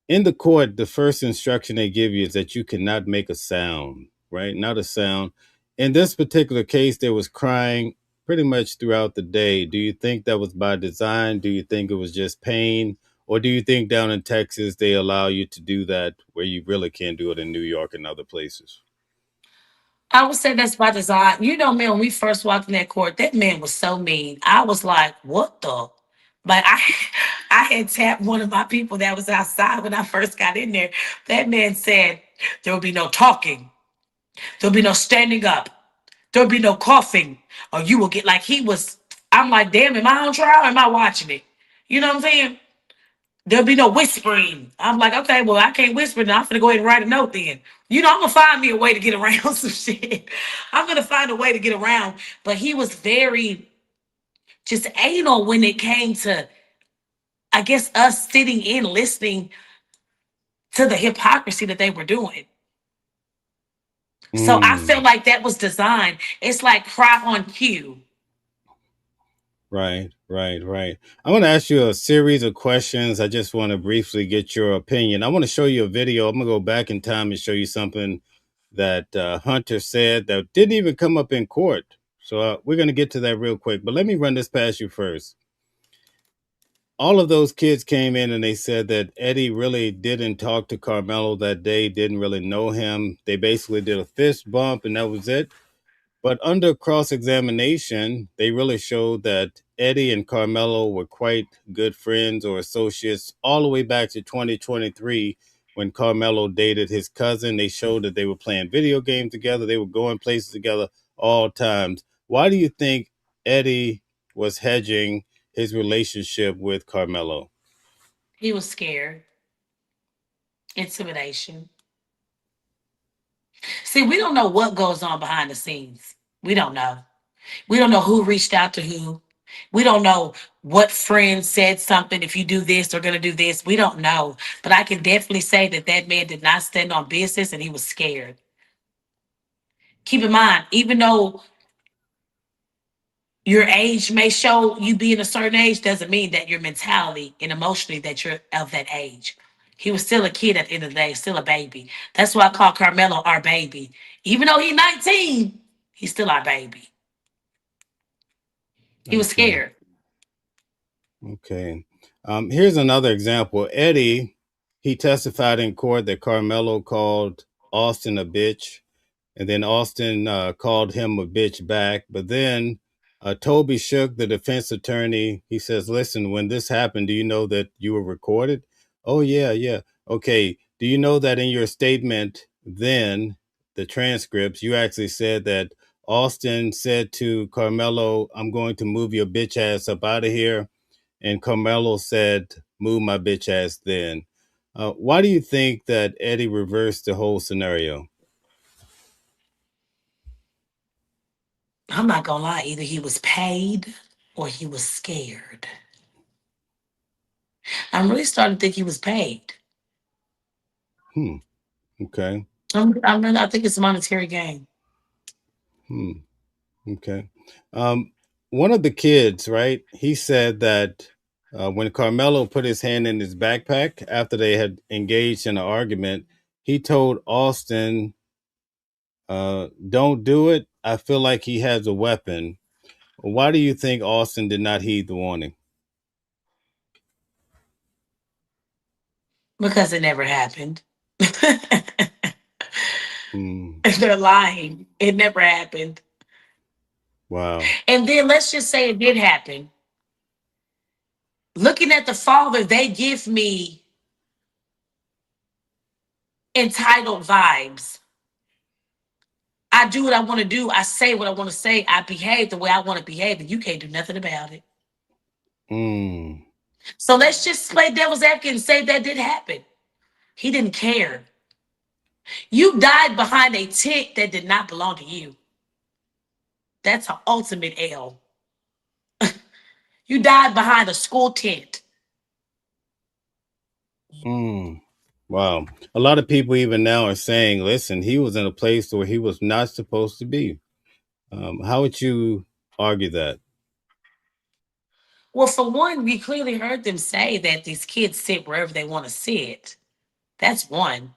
In the court, the first instruction they give you is that you cannot make a sound, right? Not a sound. In this particular case, there was crying pretty much throughout the day. Do you think that was by design? Do you think it was just pain? Or do you think down in Texas, they allow you to do that where you really can't do it in New York and other places? I would say that's by design. You know, man, when we first walked in that court, that man was so mean. I was like, what the? Like I had tapped one of my people that was outside when I first got in there. That man said there will be no talking. There'll be no standing up. There'll be no coughing. Or you will get like he was. I'm like, damn, am I on trial or am I watching it? You know what I'm saying? There'll be no whispering. I'm like, okay, well, I can't whisper now. I'm gonna go ahead and write a note then. You know, I'm gonna find me a way to get around some shit. I'm gonna find a way to get around. But he was very just anal when it came to, I guess, us sitting in listening to the hypocrisy that they were doing. So I feel Mm. like that was designed. It's like cry on cue. Right, right, right. I want to ask you a series of questions. I just want to briefly get your opinion. I want to show you a video. I'm going to go back in time and show you something that Hunter said that didn't even come up in court. So we're going to get to that real quick, but let me run this past you first. All of those kids came in and they said that Eddie really didn't talk to Karmelo that day, didn't really know him. They basically did a fist bump and that was it. But under cross-examination, they really showed that Eddie and Karmelo were quite good friends or associates all the way back to 2023 when Karmelo dated his cousin. They showed that they were playing video games together. They were going places together all times. Why do you think Eddie was hedging his relationship with Karmelo? He was scared. Intimidation. See, we don't know what goes on behind the scenes. We don't know. We don't know who reached out to who. We don't know what friend said something. If you do this, they're going to do this. We don't know. But I can definitely say that that man did not stand on business and he was scared. Keep in mind, even though your age may show you being a certain age, doesn't mean that your mentality and emotionally that you're of that age. He was still a kid at the end of the day, still a baby. That's why I call Karmelo our baby. Even though he's 19, he's still our baby. He was scared. Okay. Here's another example. Eddie, he testified in court that Karmelo called Austin a bitch, and then Austin called him a bitch back. But then Toby Shook, the defense attorney, he says, listen, when this happened, do you know that you were recorded? Oh, yeah, yeah. Okay. Do you know that in your statement then, the transcripts, you actually said that Austin said to Karmelo, I'm going to move your bitch ass up out of here. And Karmelo said, move my bitch ass then. Why do you think that Eddie reversed the whole scenario? I'm not going to lie. Either he was paid or he was scared. I'm really starting to think he was paid. Okay. I think it's a monetary gain. Okay. One of the kids, right? He said that when Karmelo put his hand in his backpack after they had engaged in an argument, he told Austin, don't do it. I feel like he has a weapon. Why do you think Austin did not heed the warning? Because it never happened. They're lying. It never happened. Wow. And then let's just say it did happen. Looking at the father, they give me entitled vibes. I do what I want to do. I say what I want to say. I behave the way I want to behave, and you can't do nothing about it. So let's just play devil's advocate and say that did happen. He didn't care. You died behind a tent that did not belong to you. That's an ultimate L. You died behind a school tent. Wow. A lot of people even now are saying, listen, he was in a place where he was not supposed to be. How would you argue that? Well, for one, we clearly heard them say that these kids sit wherever they want to sit. That's one.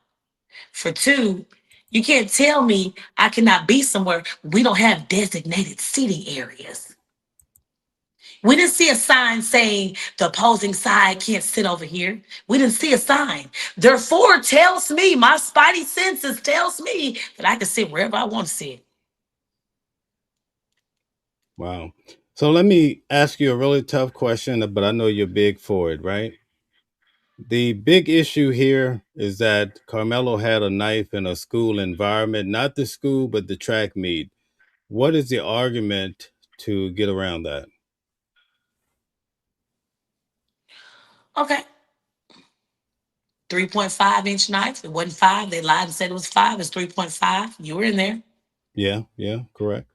For two, you can't tell me I cannot be somewhere we don't have designated seating areas. We didn't see a sign saying the opposing side can't sit over here. We didn't see a sign. Therefore, tells me, my spidey senses tells me that I can sit wherever I want to sit. Wow. So let me ask you a really tough question, but I know you're big for it, right? The big issue here is that Karmelo had a knife in a school environment, not the school, but the track meet. What is the argument to get around that? Okay. 3.5-inch knife. It wasn't 5. They lied and said it was 5. It's 3.5. You were in there. Yeah, correct.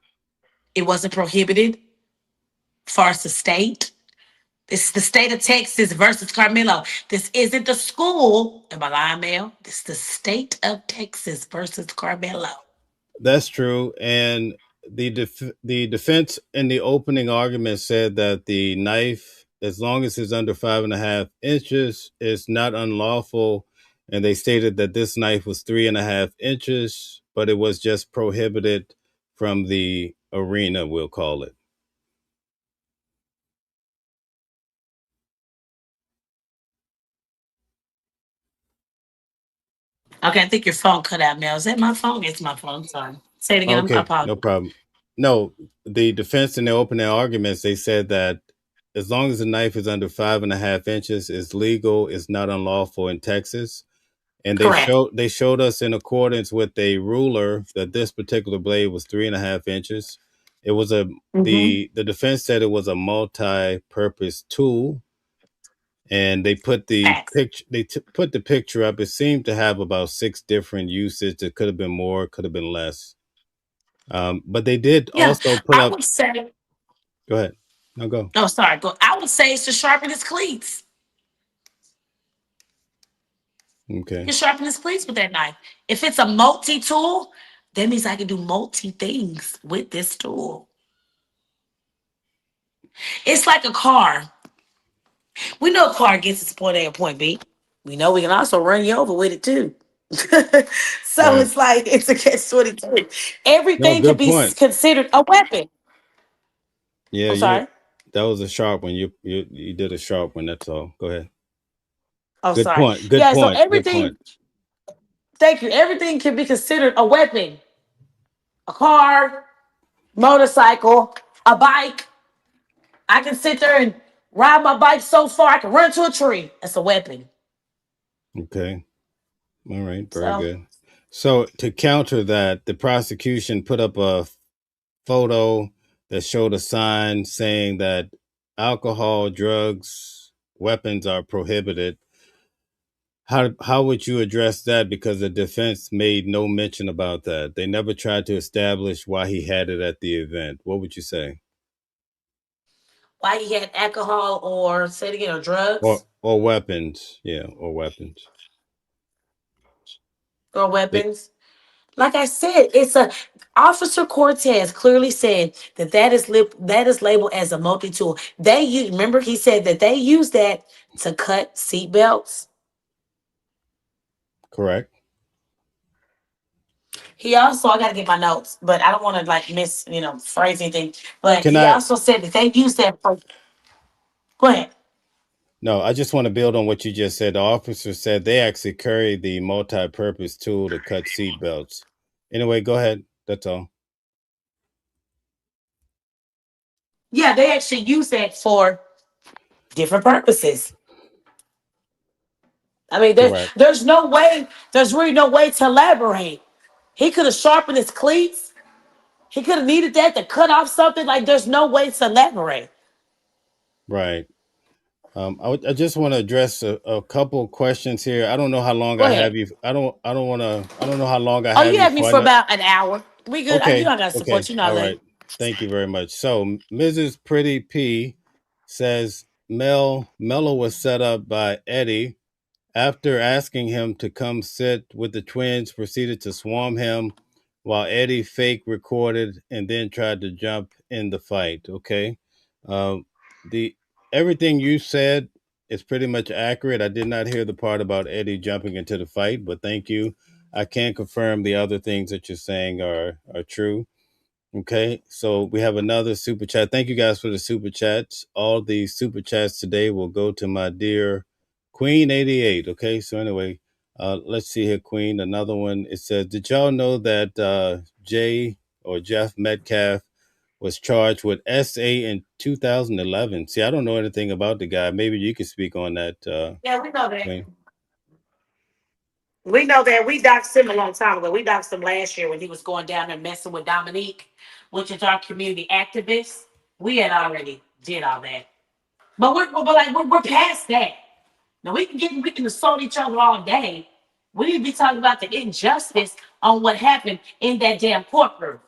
It wasn't prohibited for us to state. This is the state of Texas versus Karmelo. This isn't the school. Am I lying, Mel? This is the state of Texas versus Karmelo. That's true. And the defense in the opening argument said that the knife, as long as it's under 5.5 inches, is not unlawful. And they stated that this knife was 3.5 inches, but it was just prohibited from the arena, we'll call it. Okay, I think your phone cut out, Mel. Is that my phone? It's my phone. I'm sorry. Say it again. I Okay, apologize. no problem. No, the defense in their opening arguments, they said that as long as the knife is under 5.5 inches, it's legal, it's not unlawful in Texas. And Correct. they showed us in accordance with a ruler that this particular blade was 3.5 inches. It was the defense said it was a multi-purpose tool, and they put the picture put the picture up. It seemed to have about 6 different uses. It could have been more, could have been less. But they did Yeah, also put I up. would say. Go ahead. No, go. Oh, sorry. Go. I would say it's to sharpen his cleats. You Okay. can sharpen his cleats with that knife. If it's a multi-tool, that means I can do multi things with this tool. It's like a car. We know a car gets its point A and point B. We know we can also run you over with it too. So Right. it's like it's a catch-22. No, Everything can good be point. considered a weapon. Yeah, I'm sorry. that was a sharp one. You did a sharp one. That's all. Go ahead. Oh, Good sorry. point. Good Yeah, so point. Good everything, point. thank you. Everything can be considered a weapon. A car, motorcycle, a bike. I can sit there and ride my bike so far I can run to a tree. That's a weapon. Okay. All right. Very So good. So to counter that, the prosecution put up a photo that showed a sign saying that alcohol, drugs, weapons are prohibited. How would you address that? Because the defense made no mention about that. They never tried to establish why he had it at the event. What would you say? why he had alcohol or say it again or drugs Or weapons. Yeah, or weapons. or They weapons? Like I said, it's a Officer Cortez clearly said that that is labeled as a multi-tool. They use, remember he said that they use that to cut seat belts. correct. He also, I gotta get my notes, but I don't want to like phrase anything. But Can he I also said that they use that for. Go ahead. No, I just want to build on what you just said. The officer said they actually carry the multi-purpose tool to cut seat belts. Anyway, go ahead. That's all. Yeah, they actually use that for different purposes. I mean, Correct. there's really no way to elaborate. He could have sharpened his cleats. He could have needed that to cut off something. Like, there's no way to elaborate. Right. I just want to address a couple questions here. I don't know how long Go I ahead. have you. I don't know how long I Oh, have you you had me for. for about an hour. We good. You Okay. don't got to Okay. support. You're not All late. right. Thank you very much. So, Mrs. Pretty P says Mello was set up by Eddie. After asking him to come sit with the twins, proceeded to swarm him while Eddie fake recorded and then tried to jump in the fight. Okay. The everything you said is pretty much accurate. I did not hear the part about Eddie jumping into the fight, but thank you. I can confirm the other things that you're saying are true. Okay, so we have another super chat. Thank you guys for the super chats. All the super chats today will go to my dear Queen88. Okay, so anyway, let's see here, Queen. Another one. It says, did y'all know that Jay or Jeff Metcalf was charged with SA in 2011? See, I don't know anything about the guy. Maybe you could speak on that, Yeah, we know that. Queen. We know that. We doxed him a long time ago. We doxed him last year when he was going down there messing with Dominique, which is our community activist. We had already did all that. But we're past that. Now we can assault each other all day. We need to be talking about the injustice on what happened in that damn courtroom.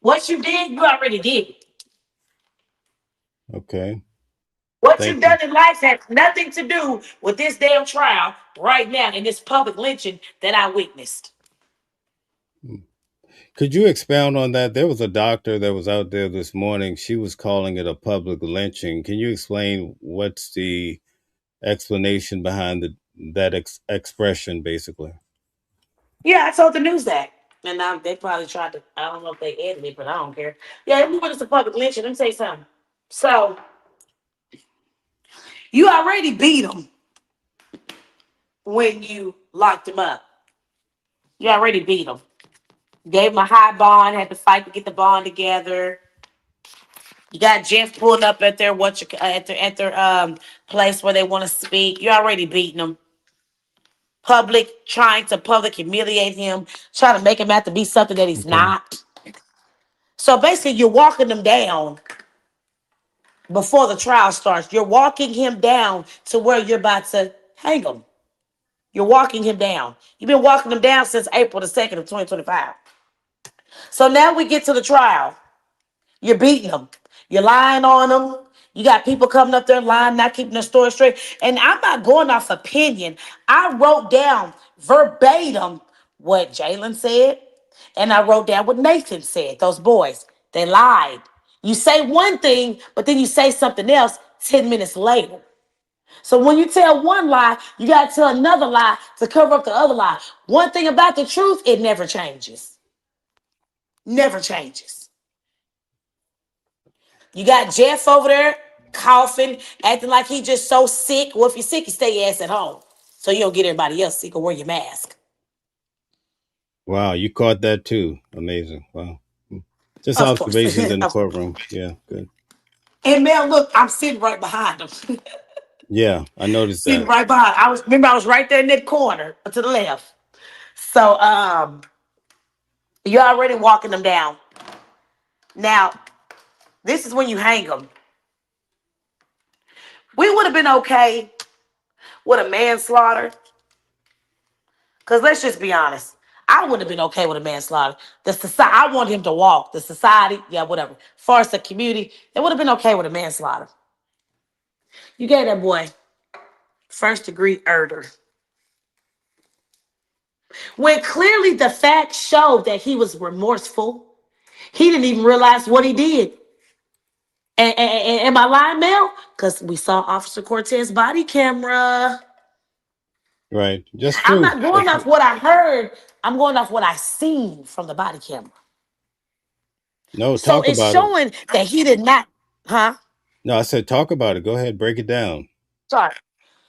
What you did, you already did. Okay, What you've thank you. done in life has nothing to do with this damn trial right now and this public lynching that I witnessed. Could you expound on that? There was a doctor that was out there this morning. She was calling it a public lynching. Can you explain what's the explanation behind that expression, basically? Yeah, I told the news that. And now they probably tried to, I don't know if they edited it, but I don't care. Yeah, we went to public lynching. Let me tell you something. So, you already beat him when you locked him up. You already beat him. Gave him a high bond, had to fight to get the bond together. You got Jeff pulling up at their place where they want to speak. You already beating them. Trying to public humiliate him, trying to make him out to be something that he's Okay. not. So basically, you're walking them down before the trial starts. You're walking him down to where you're about to hang him. You're walking him down. You've been walking him down since April the 2nd of 2025. So now we get to the trial. You're beating them. You're lying on them. You got people coming up there lying, not keeping their story straight. And I'm not going off opinion. I wrote down verbatim what Jalen said, and I wrote down what Nathan said. Those boys, they lied. You say one thing, but then you say something else 10 minutes later. So when you tell one lie, you got to tell another lie to cover up the other lie. One thing about the truth, it never changes. Never changes. You got Jeff over there coughing, acting like he just so sick. Well, if you're sick, you stay your ass at home so you don't get everybody else sick or wear your mask. Wow, you caught that too. Amazing. Wow. Just Of course. observations in the courtroom. Yeah, good. And Mel, look, I'm sitting right behind him. Yeah, I noticed Sitting that. right behind. I was right there in that corner to the left. So you're already walking them down. Now, this is when you hang them. We would have been okay with a manslaughter. Because let's just be honest. I wouldn't have been okay with a manslaughter. The society, I want him to walk. The society, yeah, whatever. As far as the community, they would have been okay with a manslaughter. You gave that boy first-degree murder. When clearly the facts showed that he was remorseful. He didn't even realize what he did. And am I lying, Mel? Because we saw Officer Cortez's body camera. Right. Just I'm true. not going That's off what I heard. I'm going off what I seen from the body camera. no, So talk it's about it. showing that he did not, huh? No, I said talk about it. Go ahead, break it down. Sorry.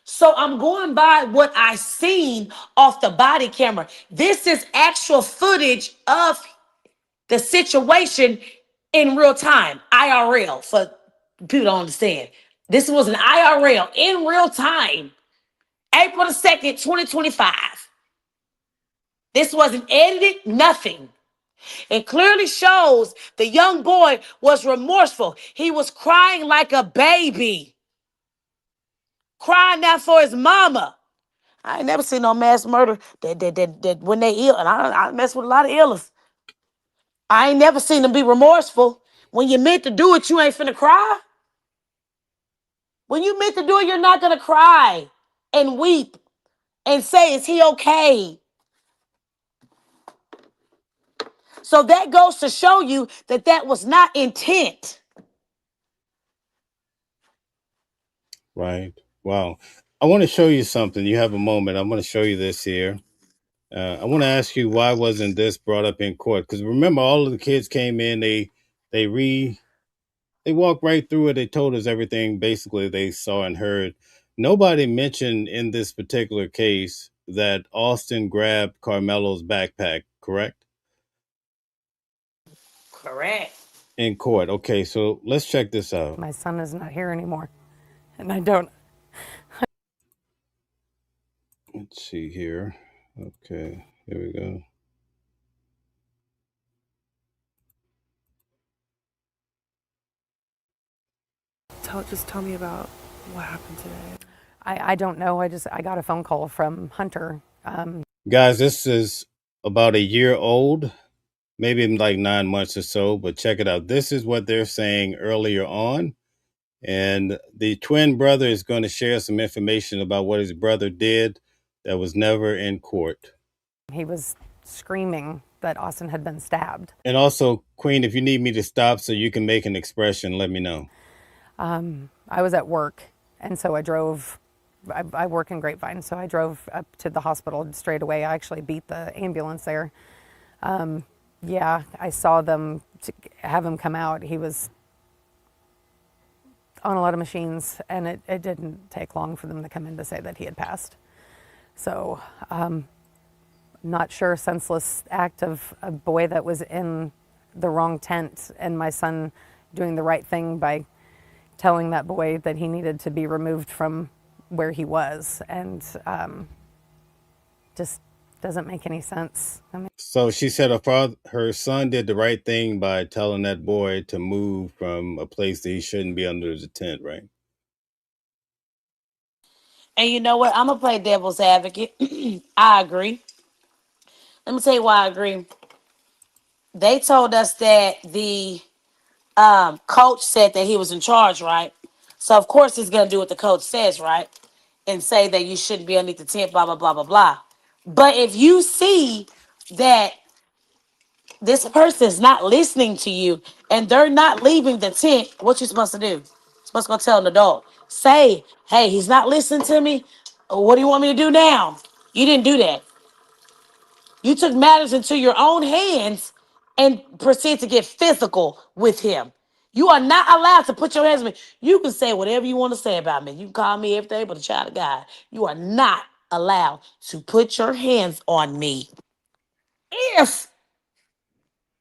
So I'm going by what I seen off the body camera. This is actual footage of the situation in real time, IRL, for people to understand. This was an IRL in real time, April the 2nd, 2025. This wasn't edited, nothing. It clearly shows the young boy was remorseful. He was crying like a baby, crying out for his mama. I ain't never seen no mass murder that when they ill, and I mess with a lot of illers. I ain't never seen them be remorseful. When you meant to do it, you ain't finna cry. When you meant to do it, you're not gonna cry and weep and say, is he okay? So that goes to show you that that was not intent. Right. Wow. I want to show you something. You have a moment. I'm going to show you this here. I want to ask you, why wasn't this brought up in court? Because remember, all of the kids came in. They walked right through it. They told us everything basically they saw and heard. Nobody mentioned in this particular case that Austin grabbed Karmelo's backpack. Correct? Correct. In court. Okay, so let's check this out. My son is not here anymore, and I don't. Let's see here. Okay, here we go. Just tell me about what happened today. I don't know. I got a phone call from Hunter. Guys, this is about a year old, maybe like 9 months or so, but check it out. This is what they're saying earlier on. And the twin brother is going to share some information about what his brother did that was never in court. He was screaming that Austin had been stabbed. And also, Queen, if you need me to stop so you can make an expression, let me know. I was at work, and so I drove. I work in Grapevine, so I drove up to the hospital straight away. I actually beat the ambulance there. Yeah, I saw them have him come out. He was on a lot of machines, and it didn't take long for them to come in to say that he had passed. So, not sure, senseless act of a boy that was in the wrong tent, and my son doing the right thing by telling that boy that he needed to be removed from where he was, and just doesn't make any sense. I mean, So she said her son did the right thing by telling that boy to move from a place that he shouldn't be under the tent, right? And you know what? I'm gonna play devil's advocate. I agree. Let me tell you why I agree. They told us that the coach said that he was in charge, right? So of course he's gonna do what the coach says, right? And say that you shouldn't be underneath the tent, blah blah blah blah blah. But if you see that this person is not listening to you and they're not leaving the tent, what you supposed to do? You're supposed to go tell an adult. Say, hey, he's not listening to me. What do you want me to do now? You didn't do that. You took matters into your own hands and proceed to get physical with him. You are not allowed to put your hands on me. You can say whatever you want to say about me. You can call me everything but a child of God. You are not allowed to put your hands on me if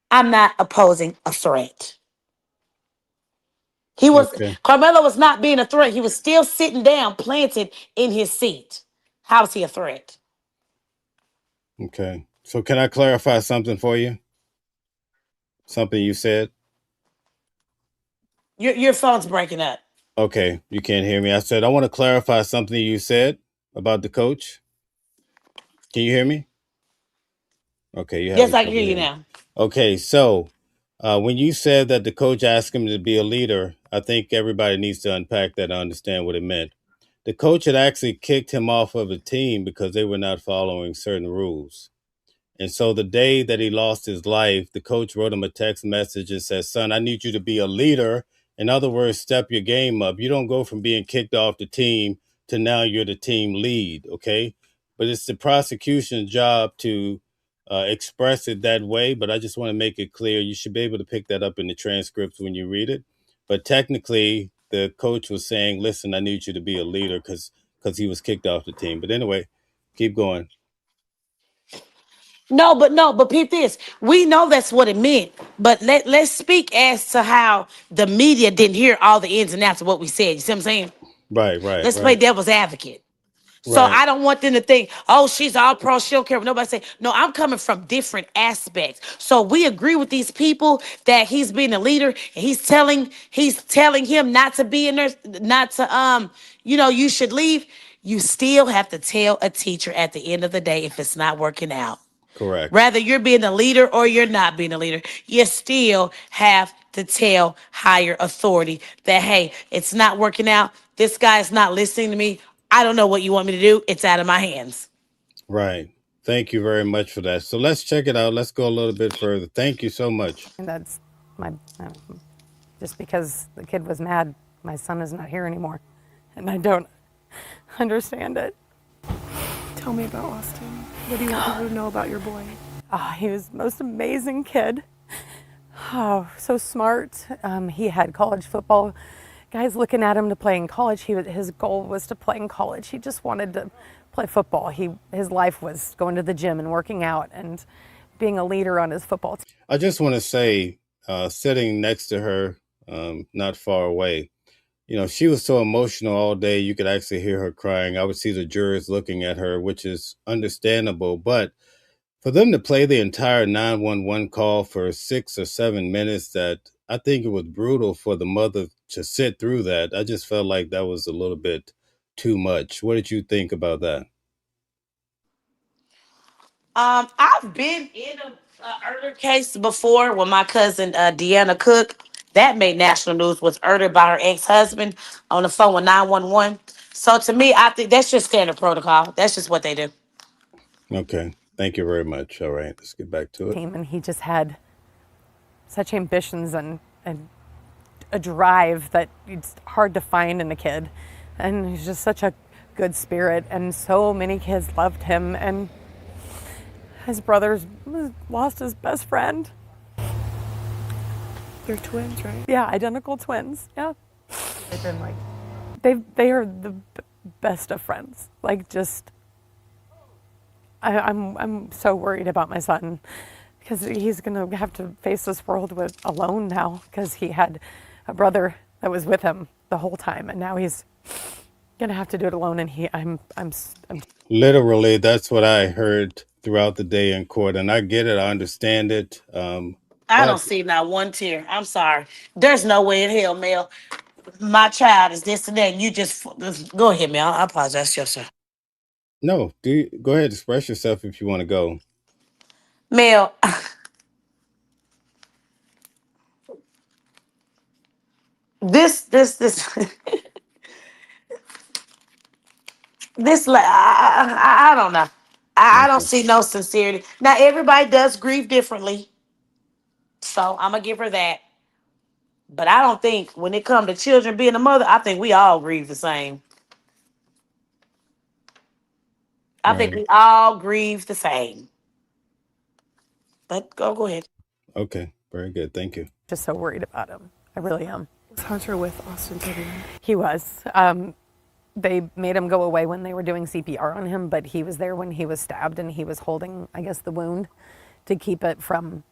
I'm not opposing a threat. Okay. Carmelo was not being a threat. He was still sitting down, planted in his seat. How is he a threat? Okay. So can I clarify something for you? Something you said? Your phone's breaking up. Okay, you can't hear me. I said I want to clarify something you said about the coach. Can you hear me? Okay, you Yes, having I can trouble hear you hearing me. now. Okay, so when you said that the coach asked him to be a leader, I think everybody needs to unpack that and understand what it meant. The coach had actually kicked him off of a team because they were not following certain rules. And so the day that he lost his life, the coach wrote him a text message and said, "Son, I need you to be a leader. In other words, step your game up. You don't go from being kicked off the team to now you're the team lead." Okay. But it's the prosecution's job to express it that way. But I just want to make it clear you should be able to pick that up in the transcripts when you read it. But technically, the coach was saying, "Listen, I need you to be a leader," because he was kicked off the team. But anyway, keep going. No, but peep this. We know that's what it meant. But let's speak as to how the media didn't hear all the ins and outs of what we said. You see what I'm saying? Right, right, Let's play right, devil's advocate. So right. I don't want them to think, oh, she's all pro, she don't care what nobody say. No, I'm coming from different aspects. So we agree with these people that he's being a leader and he's telling him not to be in there, not to you should leave. You still have to tell a teacher at the end of the day if it's not working out. Correct. Rather you're being a leader or you're not being a leader, you still have to tell higher authority that, hey, it's not working out. This guy's not listening to me. I don't know what you want me to do. It's out of my hands. Right. Thank you very much for that. So let's check it out. Let's go a little bit further. Thank you so much. and that's my, just because the kid was mad, my son is not here anymore. And I don't understand it. Tell me about Austin. What do you want people to know about your boy? Oh, he was the most amazing kid. Oh, so smart. He had college football guys looking at him to play in college. His goal was to play in college. He just wanted to play football. His life was going to the gym and working out and being a leader on his football team. I just want to say, sitting next to her, not far away, she was so emotional all day. You could actually hear her crying. I would see the jurors looking at her, which is understandable. But for them to play the entire 911 call for 6 or 7 minutes, that I think it was brutal for the mother to sit through that. I just felt like that was a little bit too much. What did you think about that? I've been in a murder case before with my cousin Deanna Cook. That made national news. Was murdered by her ex-husband on the phone with 911. So to me, I think that's just standard protocol. That's just what they do. Okay. Thank you very much. All right. Let's get back to it. And he just had such ambitions and a drive that it's hard to find in a kid. And he's just such a good spirit, and so many kids loved him. And His brother's lost his best friend. They're twins, right? Yeah, identical twins. Yeah. They've been like, They are the best of friends. Like, just, I'm so worried about my son because he's gonna have to face this world alone now because he had a brother that was with him the whole time, and now he's gonna have to do it alone. And I'm Literally, that's what I heard throughout the day in court, and I get it. I understand it. I don't But see not one tear. I'm sorry. There's no way in hell, Mel. My child is this and that. And you just go ahead, Mel. I apologize, yes, sir. no, go ahead, express yourself if you want to go. Mel, this, this, I don't know. I don't Okay. see no sincerity. Now, everybody does grieve differently. So I'm going to give her that. But I don't think when it comes to children being a mother, I think we all grieve the same. I think Right. we all grieve the same. But go ahead. Okay. Very good. Thank you. just so worried about him. I really am. was Hunter with Austin today? He was. They made him go away when they were doing CPR on him, but he was there when he was stabbed, and he was holding, I guess, the wound to keep it from.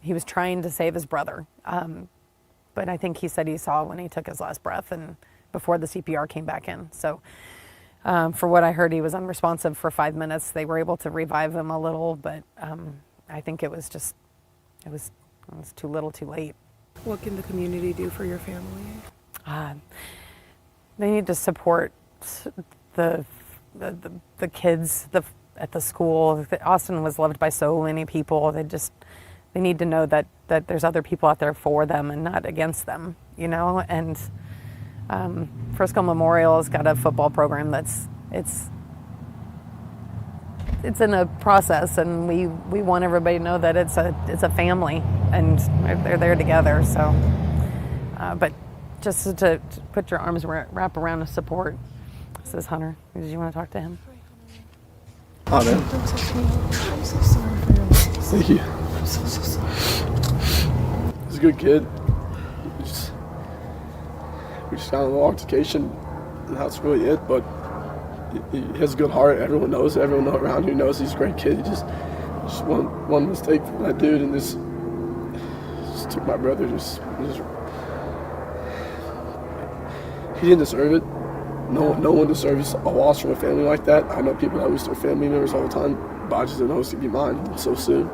He was trying to save his brother, but I think he said he saw when he took his last breath, and before the CPR came back in. So, for what I heard, he was unresponsive for 5 minutes. They were able to revive him a little, but I think it was just, it was too little, too late. What can the community do for your family? They need to support the kids at the school. Austin was loved by so many people. They need to know that there's other people out there for them and not against them, you know. And Frisco Memorial has got a football program it's in a process, and we want everybody to know that it's a family and they're there together. So, but just to put your arms wrap around the support. This is Hunter. Did you want to talk to him? Oh, man. I'm so sorry for your loss. Thank you. I'm so sorry. He's a good kid. We just got a little altercation, and that's really it. But he has a good heart. Everyone knows. Everyone around here knows he's a great kid. He just one mistake from that dude, and just took my brother. He didn't deserve it. No one deserves a loss from a family like that. I know people that lose their family members all the time, but I just didn't know it was gonna be mine so soon.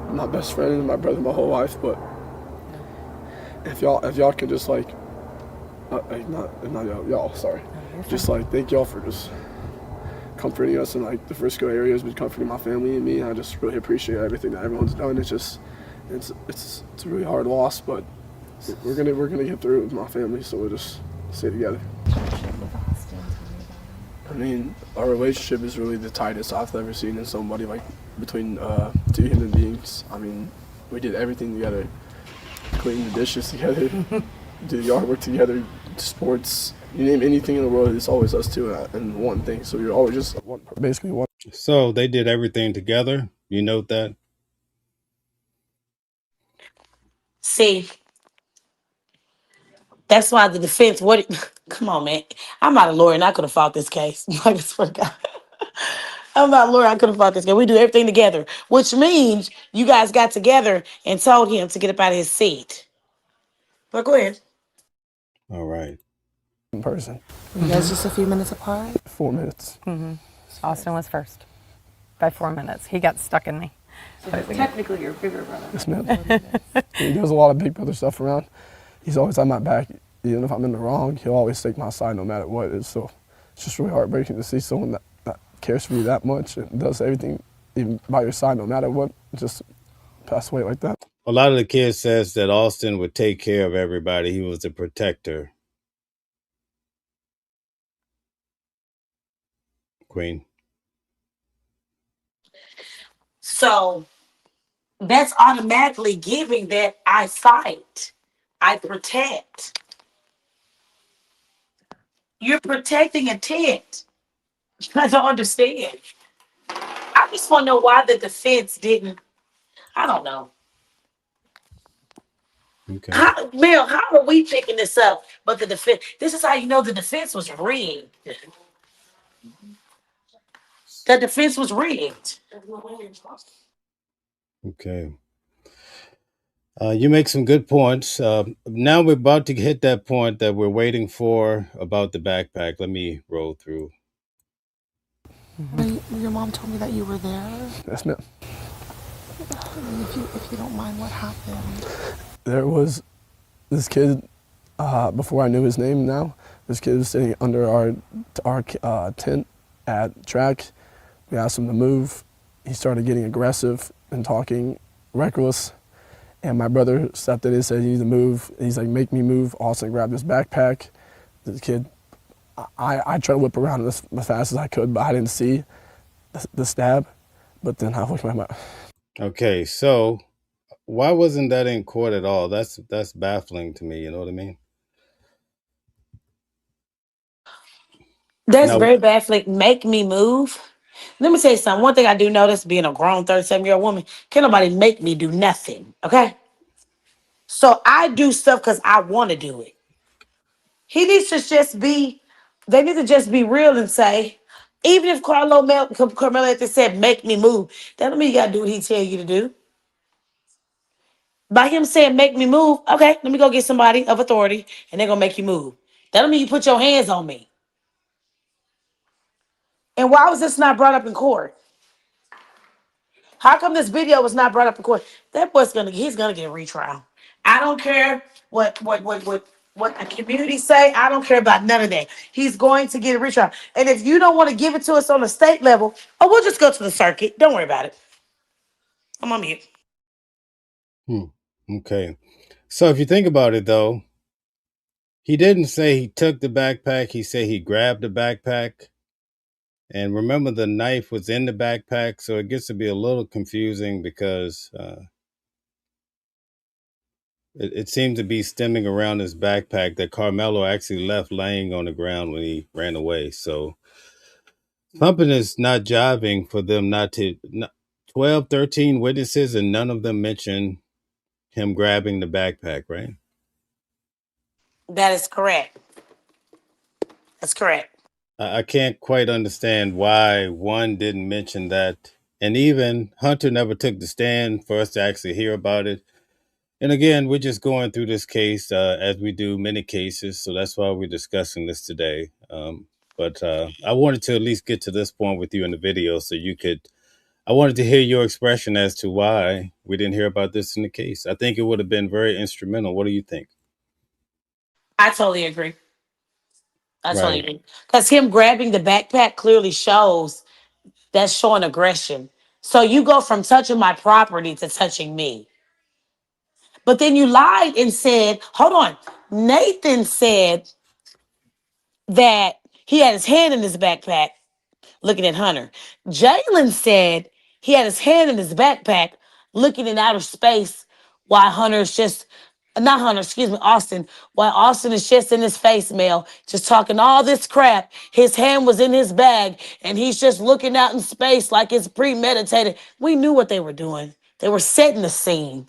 My best friend and my brother my whole life, but if y'all can just like, not y'all, sorry, just like thank y'all for just comforting us, and like the Frisco area has been comforting my family and me. And I just really appreciate everything that everyone's done. It's a really hard loss, but we're gonna get through it with my family. So we'll just stay together. I mean, our relationship is really the tightest I've ever seen in somebody, like between two human beings. I mean, we did everything together, clean the dishes together, do the yard work together, sports, you name anything in the world, it's always us two and one thing. So you're always just basically one. So they did everything together. You note that? See, that's why the defense, come on, man. I'm not a lawyer and I could have fought this case. I swear to God. I'm not a lawyer, I could have fought this case. We do everything together, which means you guys got together and told him to get up out of his seat. But go ahead. All right. In person. You guys just a few minutes apart? 4 minutes. Mm-hmm. Austin was first by 4 minutes. He got stuck in me. So technically your bigger brother. Yes, ma'am. He does a lot of big brother stuff around. He's always on my back. Even if I'm in the wrong, he'll always take my side no matter what. It's just really heartbreaking to see someone that cares for you that much and does everything even by your side no matter what, just pass away like that. A lot of the kids says that Austin would take care of everybody. He was a protector. Queen. So that's automatically giving that I fight, I protect. You're protecting a tent. I don't understand. I I just want to know why the defense didn't. I don't know. Okay. Mel, how are we picking this up? But the defense, this is how you know the defense was rigged. The defense was rigged. Okay. You make some good points. Now we're about to hit that point that we're waiting for about the backpack. Let me roll through. Your mom told me that you were there. Yes, ma'am. If you don't mind, what happened? There was this kid, before I knew his name now, this kid was sitting under our tent at track. We asked him to move. He started getting aggressive and talking reckless. And my brother stepped in and said, you need to move. He's like, make me move. Austin grabbed his backpack. The kid, I tried to whip around as fast as I could, but I didn't see the stab. But then I looked at my mouth. Okay, so why wasn't that in court at all? That's baffling to me. You know what I mean? That's Now, very baffling. Make me move. Let me tell you something. One thing I do notice being a grown 37-year-old woman, can't nobody make me do nothing. Okay? So I do stuff because I want to do it. He needs to just be, they need to just be real and say, even if Carmelo had said, make me move, that don't mean you got to do what he tell you to do. By him saying, make me move, okay, let me go get somebody of authority and they're going to make you move. That don't mean you put your hands on me. And why was this not brought up in court? How come this video was not brought up in court? That boy's he's gonna get a retrial. I don't care what the community say. I don't care about none of that. He's going to get a retrial. And if you don't want to give it to us on the state level, oh, we'll just go to the circuit. Don't worry about it. I'm on mute. okay. So if you think about it, though, he didn't say he took the backpack. He said he grabbed the backpack. And remember, the knife was in the backpack. So it gets to be a little confusing because it seemed to be stemming around his backpack that Karmelo actually left laying on the ground when he ran away. So something is not jiving for them not to. 12, 13 witnesses, and none of them mention him grabbing the backpack, right? That is correct. That's correct. I can't quite understand why one didn't mention that. And even Hunter never took the stand for us to actually hear about it. And again, we're just going through this case as we do many cases. So that's why we're discussing this today. But I wanted to at least get to this point with you in the video so you could, I wanted to hear your expression as to why we didn't hear about this in the case. I think it would have been very instrumental. What do you think? I totally agree. I totally Right. agree. Because him grabbing the backpack clearly shows that's showing aggression. So you go from touching my property to touching me. But then you lied and said, hold on. Nathan said that he had his hand in his backpack looking at Hunter. Jalen said he had his hand in his backpack looking in outer space while Hunter's just, not Hunter, excuse me, Austin, while Austin is just in his face mail, just talking all this crap. His hand was in his bag and he's just looking out in space like it's premeditated. We knew what they were doing. They were setting the scene.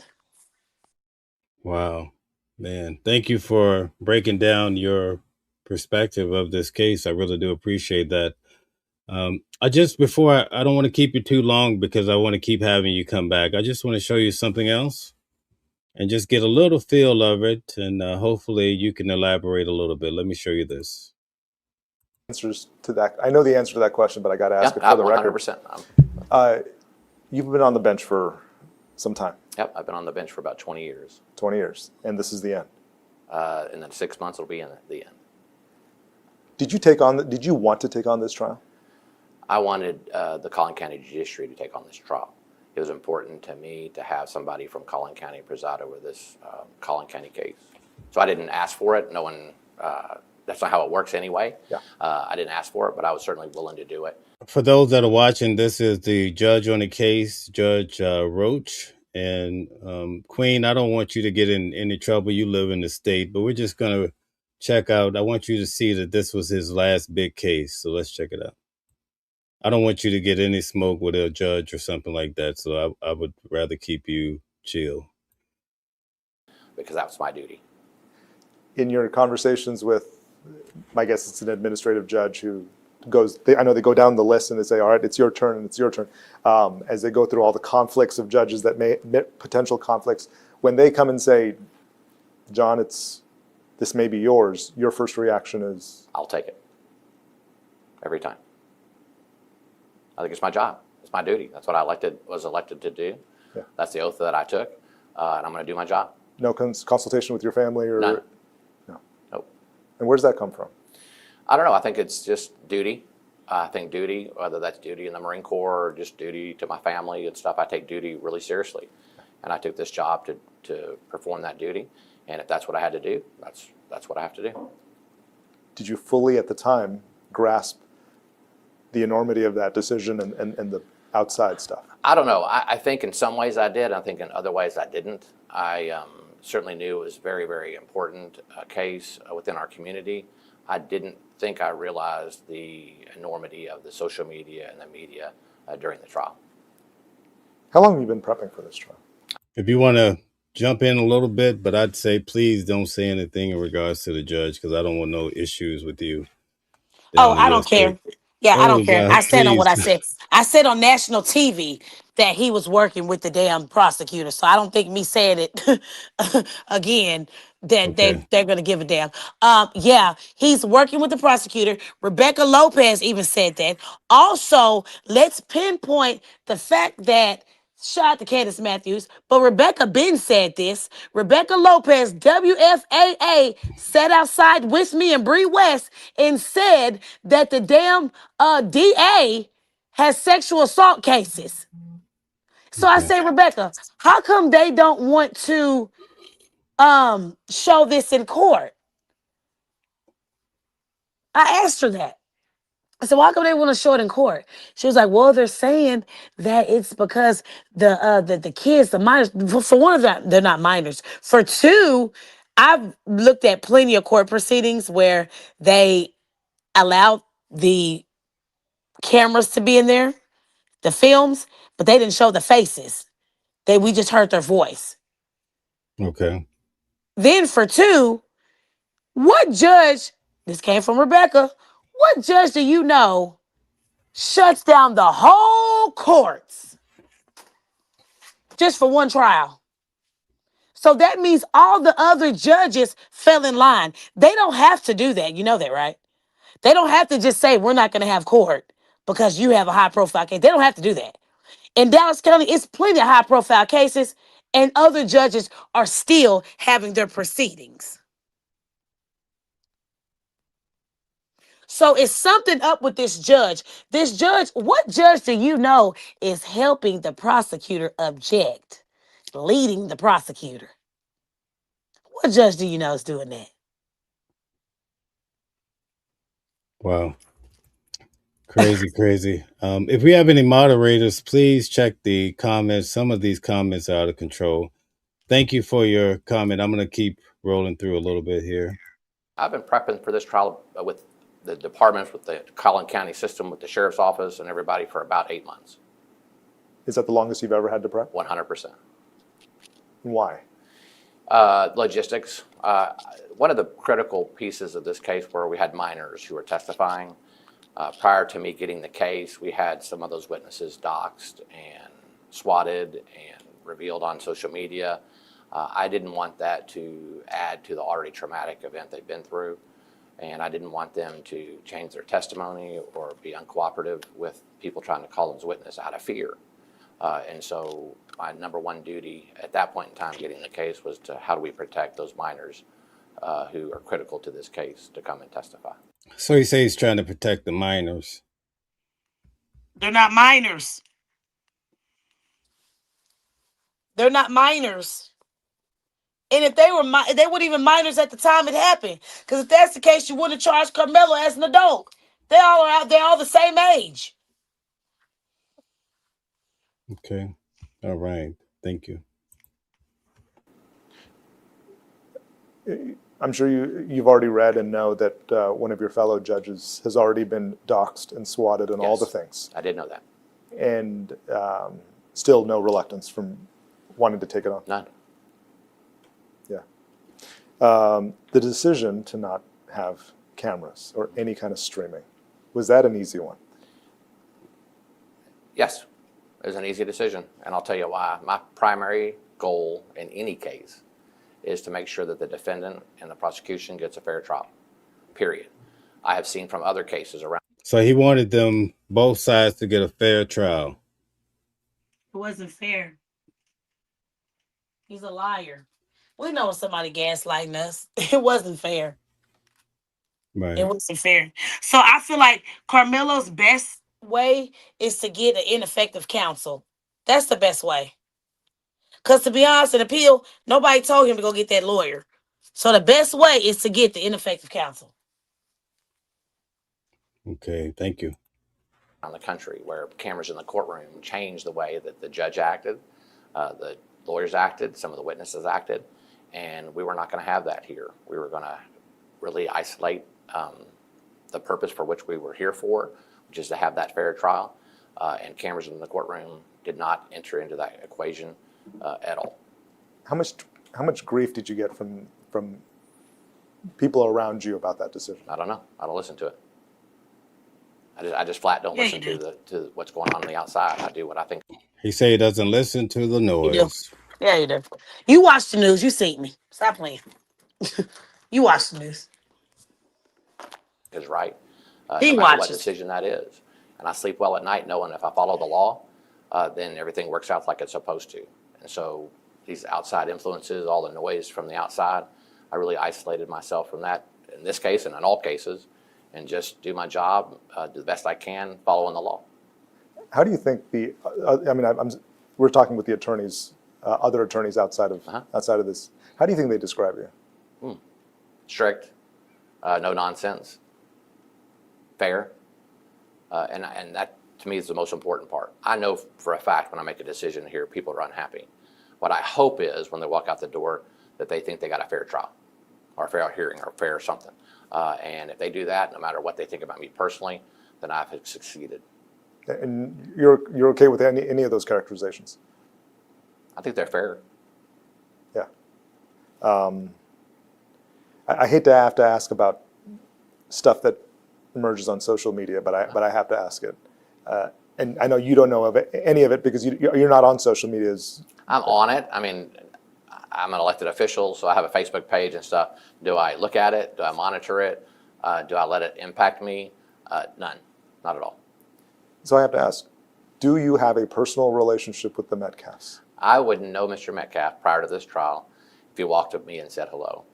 Wow, man. Thank you for breaking down your perspective of this case. I really do appreciate that. I don't want to keep you too long because I want to keep having you come back. I just want to show you something else and just get a little feel of it. And hopefully you can elaborate a little bit. Let me show you this. Answers to that. I know the answer to that question, but I got to ask it for the 100%. record. You've been on the bench for some time. Yep, I've been on the bench for about 20 years. 20 years. And this is the end. In then 6 months, it'll be in the end. Did you want to take on this trial? I wanted the Collin County Judiciary to take on this trial. It was important to me to have somebody from Collin County preside over this Collin County case. So I didn't ask for it. No one, that's not how it works anyway. Yeah. I didn't ask for it, but I was certainly willing to do it. For those that are watching, this is the judge on the case, Judge Roach. And Queen, I don't want you to get in any trouble. You live in the state, but we're just going to check out. I want you to see that this was his last big case. So let's check it out. I don't want you to get any smoke with a judge or something like that. So I would rather keep you chill. because that was my duty. In your conversations with, my guess it's an administrative judge who goes, I know they go down the list and they say, all right, it's your turn and it's your turn. As they go through all the conflicts of judges that may, potential conflicts, when they come and say, John, this may be yours, your first reaction is? I'll take it. Every time. I think it's my job. It's my duty. That's what I was elected to do. Yeah. That's the oath that I took, and I'm going to do my job. No consultation with your family? Or None. No. Nope. And where does that come from? I don't know. I think it's just duty. I think duty, whether that's duty in the Marine Corps or just duty to my family and stuff, I take duty really seriously. And I took this job to perform that duty. And if that's what I had to do, that's what I have to do. Did you fully at the time grasp the enormity of that decision and the outside stuff? I don't know. I think in some ways I did. I think in other ways I didn't. I certainly knew it was a very, very important case within our community. I didn't think I realized the enormity of the social media and the media during the trial. How long have you been prepping for this trial? If you want to jump in a little bit, but I'd say please don't say anything in regards to the judge because I don't want no issues with you. Oh, I don't care. Yeah, I don't Oh care. God, I stand on what please. I said. I said on national TV that he was working with the damn prosecutor. So I don't think me saying it again that Okay. they're gonna give a damn. Yeah, he's working with the prosecutor. Rebecca Lopez even said that. Also, let's pinpoint the fact that shout out to Candace Matthews, but Rebecca Ben said this. Rebecca Lopez, WFAA, sat outside with me and Bree West and said that the damn DA has sexual assault cases. So I say, Rebecca, how come they don't want to show this in court? I asked her that. I said, why come they want to show it in court? She was like, well, they're saying that it's because the kids, the minors, for one of them, they're not minors. For two, I've looked at plenty of court proceedings where they allowed the cameras to be in there, the films, but they didn't show the faces. We just heard their voice. Okay. Then for two, what judge, this came from Rebecca, what judge do you know shuts down the whole courts just for one trial? So that means all the other judges fell in line. They don't have to do that. You know that, right? They don't have to just say, we're not going to have court because you have a high profile case. They don't have to do that. In Dallas County, it's plenty of high profile cases, and other judges are still having their proceedings. So it's something up with this judge. This judge, what judge do you know is helping the prosecutor object, leading the prosecutor? What judge do you know is doing that? Wow. Crazy, crazy. If we have any moderators, please check the comments. Some of these comments are out of control. Thank you for your comment. I'm going to keep rolling through a little bit here. I've been prepping for this trial with the departments, with the Collin County system, with the sheriff's office and everybody for about 8 months. Is that the longest you've ever had to prep? 100%. Why? Logistics. One of the critical pieces of this case where we had minors who were testifying. Prior to me getting the case, we had some of those witnesses doxxed and swatted and revealed on social media. I didn't want that to add to the already traumatic event they've been through, and I didn't want them to change their testimony or be uncooperative with people trying to call them as witness out of fear. And so my number one duty at that point in time getting the case was to how do we protect those minors who are critical to this case to come and testify. So you say he's trying to protect the minors. They're not minors. They're not minors. And if they were, they weren't even minors at the time it happened. Because if that's the case, you wouldn't have charged Karmelo as an adult. They all are out. They're all the same age. Okay. All right. Thank you. I'm sure you've already read and know that one of your fellow judges has already been doxxed and swatted and all the things. I did know that. And still no reluctance from wanting to take it on. None. Yeah. The decision to not have cameras or any kind of streaming, was that an easy one? Yes, it was an easy decision, and I'll tell you why. My primary goal in any case is to make sure that the defendant and the prosecution gets a fair trial, period. I have seen from other cases around. So he wanted them, both sides, to get a fair trial. It wasn't fair. He's a liar. We know somebody gaslighting us. It wasn't fair. Right. It wasn't fair. So I feel like Karmelo's best way is to get an ineffective counsel. That's the best way. Because to be honest, in appeal, nobody told him to go get that lawyer. So the best way is to get the ineffective counsel. Okay, thank you. Around the country where cameras in the courtroom changed the way that the judge acted, the lawyers acted, some of the witnesses acted, and we were not going to have that here. We were going to really isolate the purpose for which we were here for, which is to have that fair trial, and cameras in the courtroom did not enter into that equation at all. How much grief did you get from people around you about that decision? I don't know. I don't listen to it. I just flat don't listen to what's going on the outside. I do what I think. He say he doesn't listen to the noise. Yeah, you do. You watch the news. You see me. Stop playing. You watch the news. Is right. He no matter what watches. decision that is. And I sleep well at night knowing if I follow the law, then everything works out like it's supposed to. And so these outside influences, all the noise from the outside, I really isolated myself from that in this case and in all cases, and just do my job, do the best I can, following the law. How do you think we're talking with the attorneys, other attorneys outside of this. How do you think they describe you? Strict, no nonsense, fair, and that to me is the most important part. I know for a fact when I make a decision here, people are unhappy. What I hope is when they walk out the door that they think they got a fair trial, or a fair hearing, or fair something. And if they do that, no matter what they think about me personally, then I've succeeded. And you're okay with any of those characterizations? I think they're fair. Yeah. I hate to have to ask about stuff that emerges on social media, but I have to ask it. And I know you don't know of any of it because you're not on social media. I'm on it. I mean, I'm an elected official, so I have a Facebook page and stuff. Do I look at it? Do I monitor it? Do I let it impact me? None. Not at all. So I have to ask, do you have a personal relationship with the Metcalfs? I wouldn't know Mr. Metcalf prior to this trial if he walked up to me and said hello.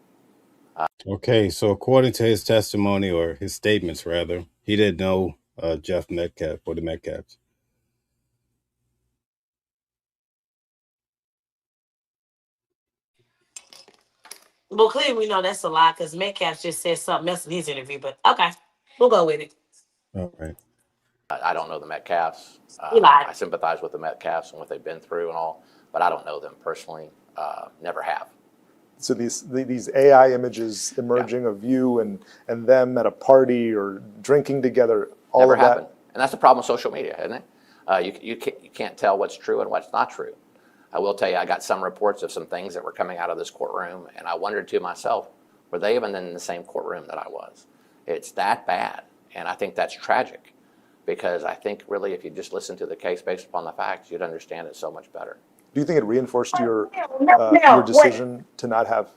Okay, so according to his testimony, or his statements rather, he didn't know Jeff Metcalf or the Metcalfs. Well, clearly we know that's a lie because Metcalf just said something else in his interview, but okay, we'll go with it. All right. I don't know the Metcalfs. He lied. I sympathize with the Metcalfs and what they've been through and all, but I don't know them personally. Never have. So these AI images emerging of you and them at a party or drinking together, all Never of that. happened. And that's the problem with social media, isn't it? You can't tell what's true and what's not true. I will tell you, I got some reports of some things that were coming out of this courtroom, and I wondered to myself, were they even in the same courtroom that I was? It's that bad, and I think that's tragic, because I think really if you just listen to the case based upon the facts, you'd understand it so much better. Do you think it reinforced your Mel, decision to not have?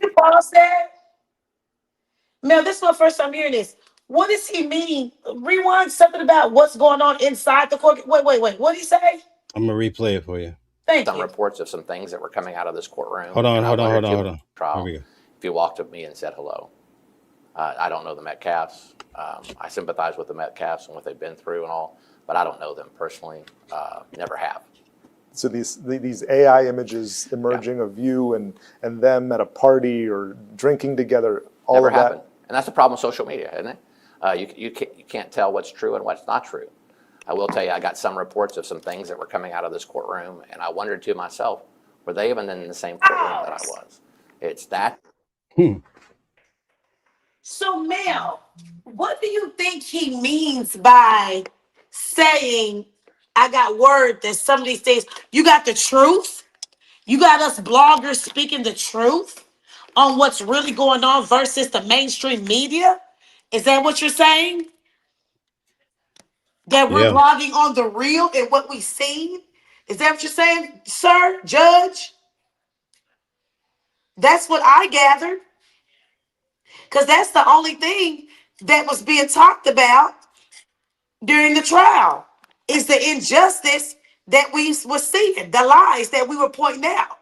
Mel, this is my first time hearing this. What does he mean? Rewind something about what's going on inside the court. Wait. What did he say? I'm going to replay it for you. Some reports of some things that were coming out of this courtroom. Hold on. Trial, Here we go. if you walked up to me and said hello. I don't know the Metcalfs. I sympathize with the Metcalfs and what they've been through and all, but I don't know them personally. Never have. So these AI images emerging of you and them at a party or drinking together, all Never of that. happened. And that's the problem with social media, isn't it? You can't tell what's true and what's not true. I will tell you, I got some reports of some things that were coming out of this courtroom, and I wondered to myself, were they even in the same courtroom that I was? It's that. So, Mel, what do you think he means by saying, I got word that some of these things, you got the truth? You got us bloggers speaking the truth on what's really going on versus the mainstream media? Is that what you're saying? That we're Yeah. blogging on the real and what we've seen? Is that what you're saying, sir, judge? That's what I gathered. Because that's the only thing that was being talked about during the trial is the injustice that we were seeing, the lies that we were pointing out.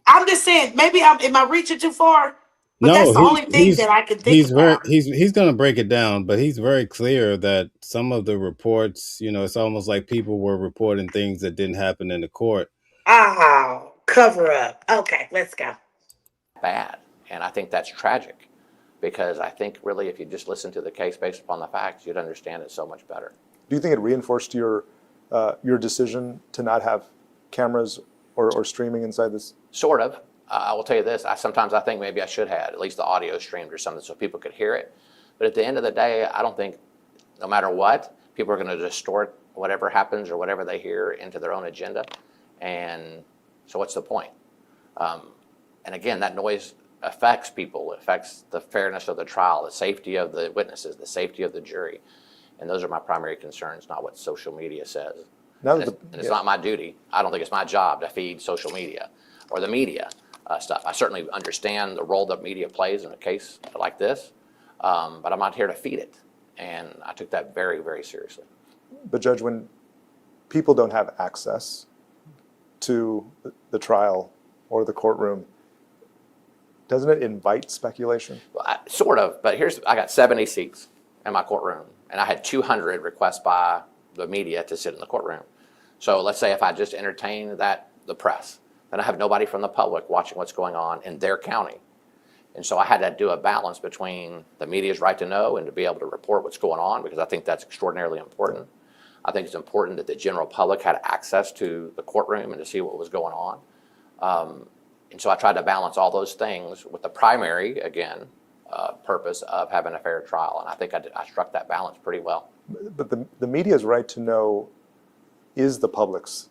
I'm just saying, maybe am I reaching too far? But No, that's the only thing that I can think about. he's going to break it down, but he's very clear that some of the reports, it's almost like people were reporting things that didn't happen in the court. Oh, cover up. Okay, let's go. Bad. And I think that's tragic because I think really if you just listen to the case based upon the facts, you'd understand it so much better. Do you think it reinforced your decision to not have cameras or streaming inside this? Sort of. I will tell you this, sometimes I think maybe I should have at least the audio streamed or something so people could hear it. But at the end of the day, I don't think, no matter what, people are going to distort whatever happens or whatever they hear into their own agenda. And so what's the point? And again, that noise affects people. It affects the fairness of the trial, the safety of the witnesses, the safety of the jury. And those are my primary concerns, not what social media says. And it's not my duty. I don't think it's my job to feed social media or the media stuff. I certainly understand the role that media plays in a case like this, but I'm not here to feed it. And I took that very, very seriously. But Judge, when people don't have access to the trial or the courtroom, doesn't it invite speculation? Well, sort of, but I got 70 seats in my courtroom, and I had 200 requests by the media to sit in the courtroom. So let's say if I just entertain the press, then I have nobody from the public watching what's going on in their county. And so I had to do a balance between the media's right to know and to be able to report what's going on, because I think that's extraordinarily important. I think it's important that the general public had access to the courtroom and to see what was going on. And so I tried to balance all those things with the primary, again, purpose of having a fair trial. And I think I struck that balance pretty well. But the media's right to know is the public's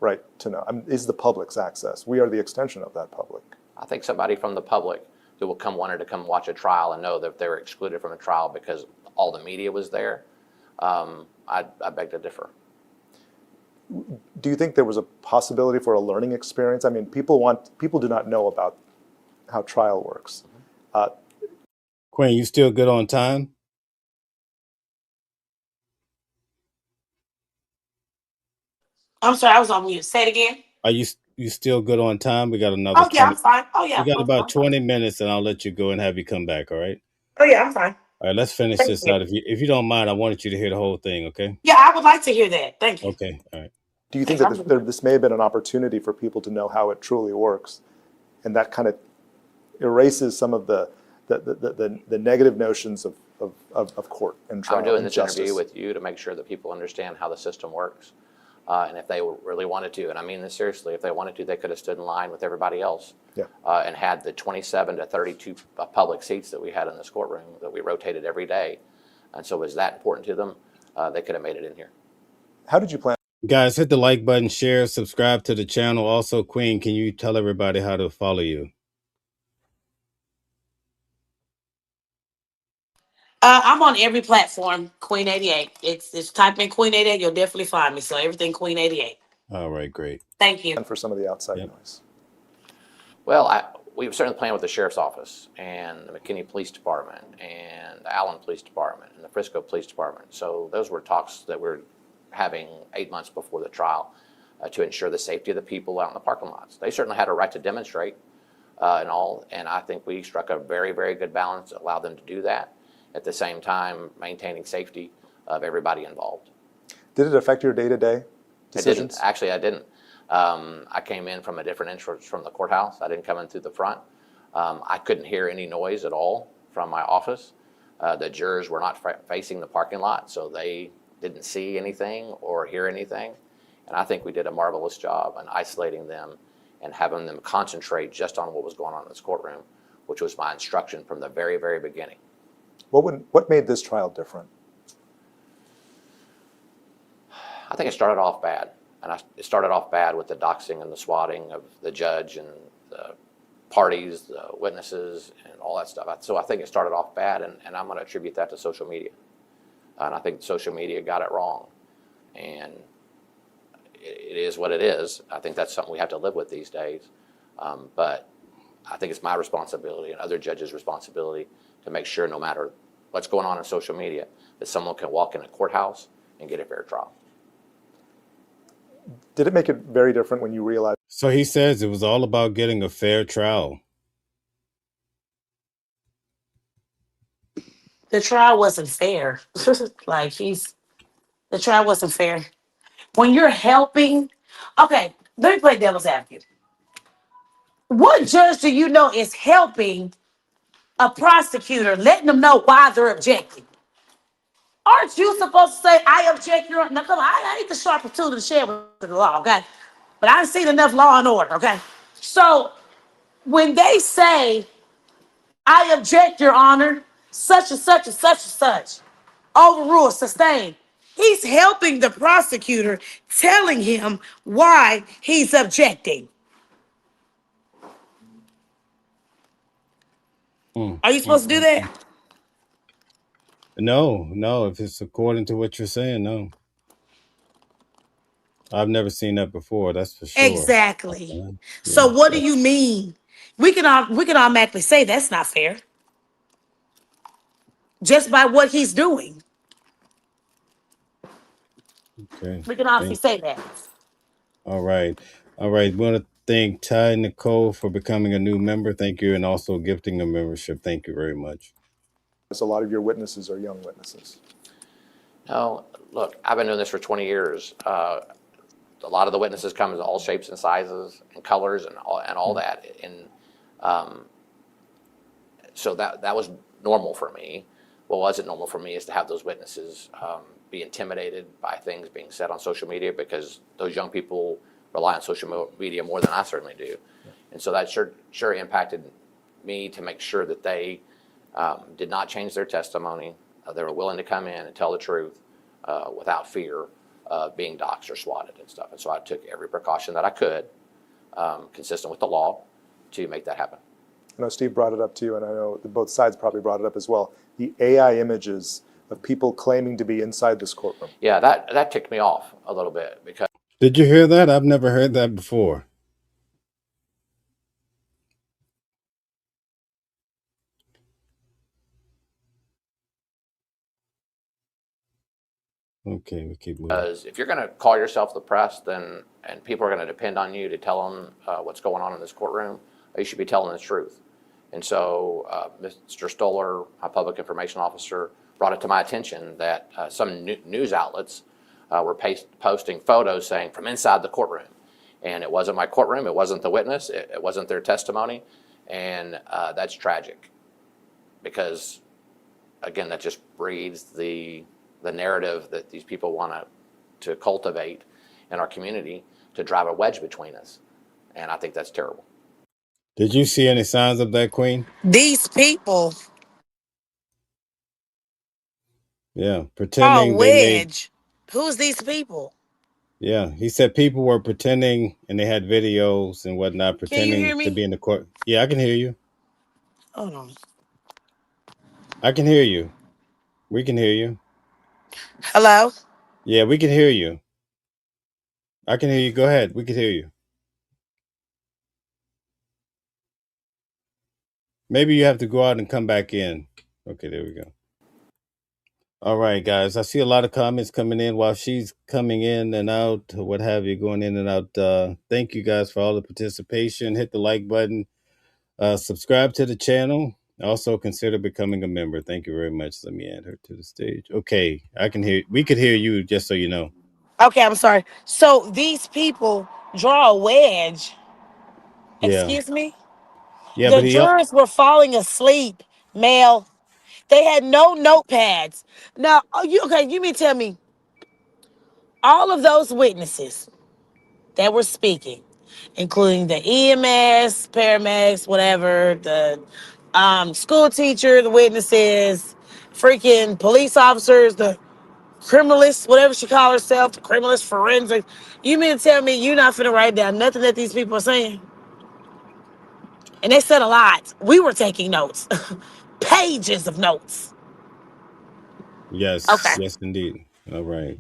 right to know, is the public's access. We are the extension of that public. I think somebody from the public who will wanted to come watch a trial and know that they were excluded from a trial because all the media was there, I beg to differ. Do you think there was a possibility for a learning experience? I mean, people do not know about how trial works. Queen, you still good on time? I'm sorry, I was on mute. Say it again. Are you still good on time? We got another Oh, yeah, 20. I'm fine. Oh, yeah. We got I'm about fine. 20 minutes, and I'll let you go and have you come back, all right? Oh, yeah, I'm fine. All right, let's finish Thank this you. out. If you don't mind, I wanted you to hear the whole thing, okay? Yeah, I would like to hear that. Thank you. Okay, all right. Do you think that this may have been an opportunity for people to know how it truly works, and that kind of erases some of the negative notions of court and trial? I'm doing and this justice. interview with you to make sure that people understand how the system works. And if they really wanted to, and I mean this seriously, if they wanted to, they could have stood in line with everybody else and had the 27 to 32 public seats that we had in this courtroom that we rotated every day. And so it was that important to them, they could have made it in here. How did you plan? Guys, hit the like button, share, subscribe to the channel. Also, Queen, can you tell everybody how to follow you? I'm on every platform, QUEEN88. It's type in QUEEN88, you'll definitely find me. So everything QUEEN88. All right, great. Thank you. And for some of the outside noise. Well, we were certainly playing with the Sheriff's Office and the McKinney Police Department and the Allen Police Department and the Frisco Police Department. So those were talks that we're having 8 months before the trial to ensure the safety of the people out in the parking lots. They certainly had a right to demonstrate and all, and I think we struck a very, very good balance that allowed them to do that, at the same time maintaining safety of everybody involved. Did it affect your day-to-day decisions? It didn't. Actually, I didn't. I came in from a different entrance from the courthouse. I didn't come in through the front. I couldn't hear any noise at all from my office. The jurors were not facing the parking lot, so they didn't see anything or hear anything. And I think we did a marvelous job in isolating them and having them concentrate just on what was going on in this courtroom, which was my instruction from the very, very beginning. What made this trial different? I think it started off bad. And it started off bad with the doxing and the swatting of the judge and the parties, the witnesses, and all that stuff. So I think it started off bad, and I'm going to attribute that to social media. And I think social media got it wrong. And it is what it is. I think that's something we have to live with these days. But I think it's my responsibility and other judges' responsibility to make sure, no matter what's going on in social media, that someone can walk in a courthouse and get a fair trial. Did it make it very different when you realized? So he says it was all about getting a fair trial. The trial wasn't fair. Like the trial wasn't fair. When you're helping, okay, let me play devil's advocate. What judge do you know is helping a prosecutor, letting them know why they're objecting? Aren't you supposed to say, I object, Your Honor? Now, come on, I ain't the sharpest tool to the shed with the law, okay? But I've seen enough Law and Order, okay? So when they say, I object, Your Honor, such and such and such and such, overrule, sustain, he's helping the prosecutor, telling him why he's objecting. Are you supposed to do that? No. If it's according to what you're saying, no. I've never seen that before. That's for sure. Exactly. So what do you mean? We can automatically say that's not fair just by what he's doing. Okay. We can honestly say that. All right. We want to thank Ty Nicole for becoming a new member. Thank you. And also gifting a membership. Thank you very much. A lot of your witnesses are young witnesses. No, look, I've been doing this for 20 years. A lot of the witnesses come in all shapes and sizes and colors and all that. And so that was normal for me. What wasn't normal for me is to have those witnesses be intimidated by things being said on social media, because those young people rely on social media more than I certainly do. And so that sure impacted me to make sure that they did not change their testimony. They were willing to come in and tell the truth without fear of being doxxed or swatted and stuff. And so I took every precaution that I could, consistent with the law, to make that happen. I know Steve brought it up to you, and I know that both sides probably brought it up as well. The AI images of people claiming to be inside this courtroom. Yeah, that ticked me off a little bit, because... Did you hear that? I've never heard that before. Okay, we keep moving. Because if you're going to call yourself the press, and people are going to depend on you to tell them what's going on in this courtroom, you should be telling the truth. And so Mr. Stoller, my public information officer, brought it to my attention that some news outlets were posting photos saying from inside the courtroom. And it wasn't my courtroom, it wasn't the witness, it wasn't their testimony, and that's tragic. Because, again, that just breeds the narrative that these people want to cultivate in our community to drive a wedge between us. And I think that's terrible. Did you see any signs of that, Queen? These people. Yeah, pretending they made. Who's these people? Yeah, he said people were pretending, and they had videos and whatnot, pretending to be in the court. Yeah, I can hear you. Hold on. I can hear you. We can hear you. Hello? Yeah, we can hear you. I can hear you. Go ahead. We can hear you. Maybe you have to go out and come back in. Okay, there we go. All right, guys. I see a lot of comments coming in while she's coming in and out, what have you, going in and out. Thank you guys for all the participation. Hit the like button. Subscribe to the channel. Also consider becoming a member. Thank you very much. Let me add her to the stage. Okay, I can hear. We could hear you, just so you know. Okay, I'm sorry. So these people draw a wedge. Yeah. Excuse me? Yeah, the but jurors were falling asleep, Mel. They had no notepads. Now, you mean tell me, all of those witnesses that were speaking, including the EMS, paramedics, whatever, the school teacher, the witnesses, freaking police officers, the criminalist, whatever she call herself, the criminalist forensic. You mean to tell me you're not finna write down nothing that these people are saying? And they said a lot. We were taking notes, pages of notes. Yes, Okay. yes, indeed. All right.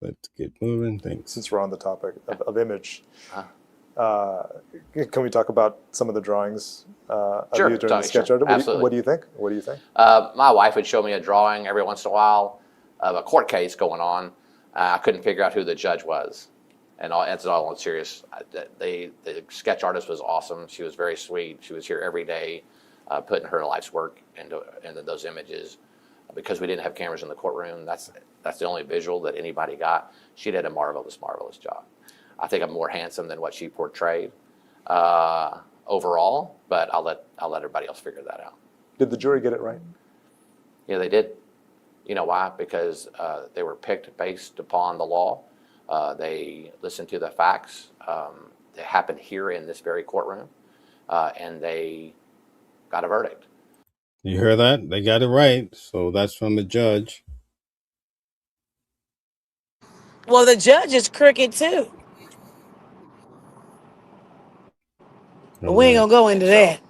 Let's get moving. Thanks. Since we're on the topic of image, can we talk about some of the drawings of Sure, you during the sketch sure. art? Absolutely. What do you think? What do you think? My wife would show me a drawing every once in a while of a court case going on. I couldn't figure out who the judge was. And that's all I'm serious. The sketch artist was awesome. She was very sweet. She was here every day, putting her life's work into those images. Because we didn't have cameras in the courtroom, that's the only visual that anybody got. She did a marvelous, marvelous job. I think I'm more handsome than what she portrayed overall, but I'll let everybody else figure that out. Did the jury get it right? Yeah, they did. You know why? Because they were picked based upon the law. They listened to the facts that happened here in this very courtroom, and they got a verdict. You hear that? They got it right. So that's from the judge. Well, the judge is crooked too. But we ain't gonna go into that.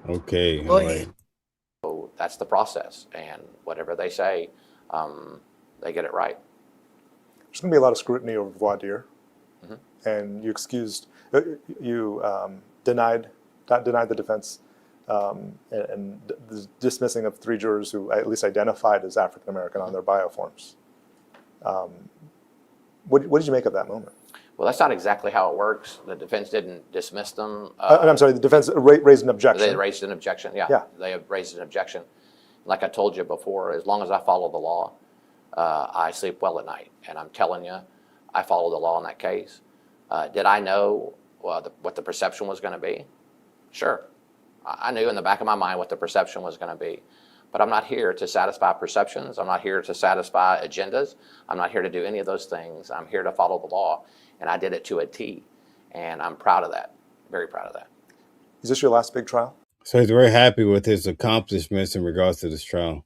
Okay. Go All ahead. right. So that's the process, and whatever they say, they get it right. There's going to be a lot of scrutiny over voir dire, and you denied the defense, and the dismissing of 3 jurors who at least identified as African American on their bioforms. What did you make of that moment? Well, that's not exactly how it works. The defense didn't dismiss them. I'm sorry, the defense raised an objection. They raised an objection, yeah. Yeah. They have raised an objection. Like I told you before, as long as I follow the law, I sleep well at night. And I'm telling you, I followed the law in that case. Did I know what the perception was going to be? Sure. I knew in the back of my mind what the perception was going to be. But I'm not here to satisfy perceptions. I'm not here to satisfy agendas. I'm not here to do any of those things. I'm here to follow the law. And I did it to a T. And I'm proud of that. Very proud of that. Is this your last big trial? So he's very happy with his accomplishments in regards to this trial.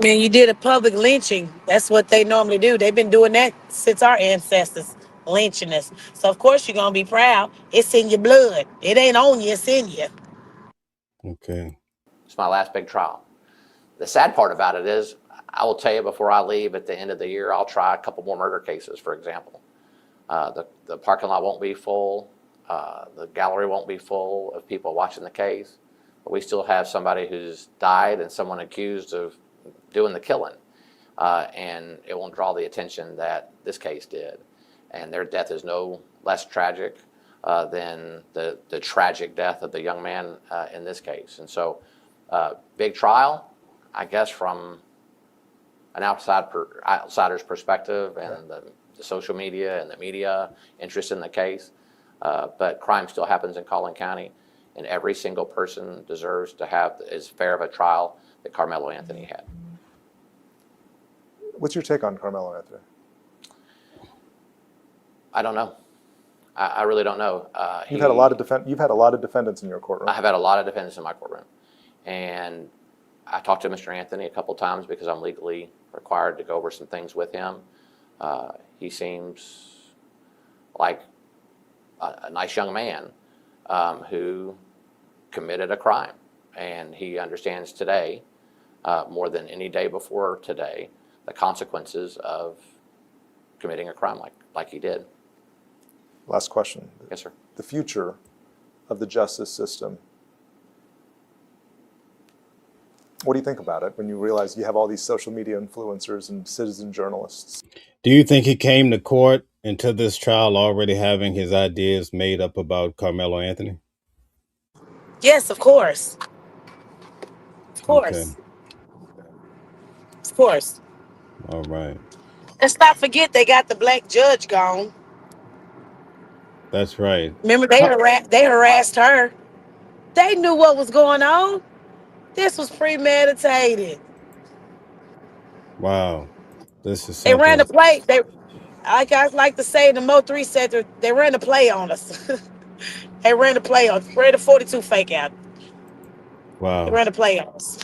Man, you did a public lynching. That's what they normally do. They've been doing that since our ancestors, lynching us. So of course you're gonna be proud. It's in your blood. It ain't on you, it's in you. Okay. It's my last big trial. The sad part about it is, I will tell you before I leave at the end of the year, I'll try a couple more murder cases, for example. The parking lot won't be full. The gallery won't be full of people watching the case. But we still have somebody who's died and someone accused of doing the killing. And it won't draw the attention that this case did. And their death is no less tragic than the tragic death of the young man in this case. And so, big trial, I guess, from an outsider's perspective, and the social media and the media interest in the case. But crime still happens in Collin County, and every single person deserves to have as fair of a trial that Karmelo Anthony had. What's your take on Karmelo Anthony? I don't know. I really don't know. You've had a lot of defendants in your courtroom. I have had a lot of defendants in my courtroom, and I talked to Mr. Anthony a couple times because I'm legally required to go over some things with him. He seems like a nice young man who committed a crime, and he understands today, more than any day before today, the consequences of committing a crime like he did. Last question. Yes, sir. The future of the justice system. What do you think about it when you realize you have all these social media influencers and citizen journalists? Do you think he came to court into this trial already having his ideas made up about Karmelo Anthony? Yes, of course. Of course. Okay. Of course. All right. Let's not forget they got the black judge gone. That's right. Remember, they harassed her. They knew what was going on. This was premeditated. Wow. This is They ran the something. play. like I like to say, the Mo3 said they ran the play on us. They ran the play on us. Ran the 42 fake out. They Wow. ran the play on us.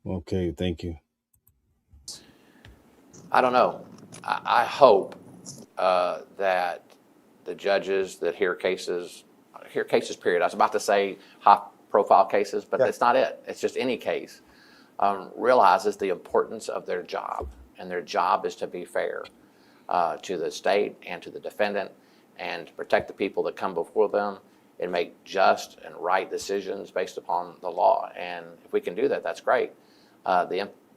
Okay, thank you. I don't know. I hope that the judges that hear cases, period. I was about to say high-profile cases, but that's not it. It's just any case. Realizes the importance of their job, and their job is to be fair to the state and to the defendant, and to protect the people that come before them and make just and right decisions based upon the law. And if we can do that, that's great.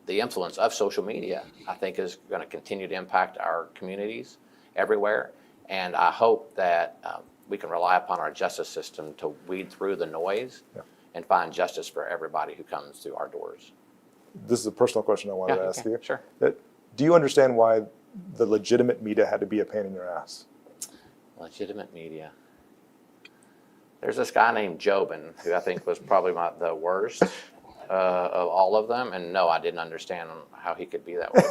The influence of social media, I think, is going to continue to impact our communities everywhere. And I hope that we can rely upon our justice system to weed through the noise and find justice for everybody who comes through our doors. This is a personal question I wanted to ask you. Sure. Do you understand why the legitimate media had to be a pain in your ass? Legitimate media. There's this guy named Jobin, who I think was probably the worst of all of them. And no, I didn't understand how he could be that way.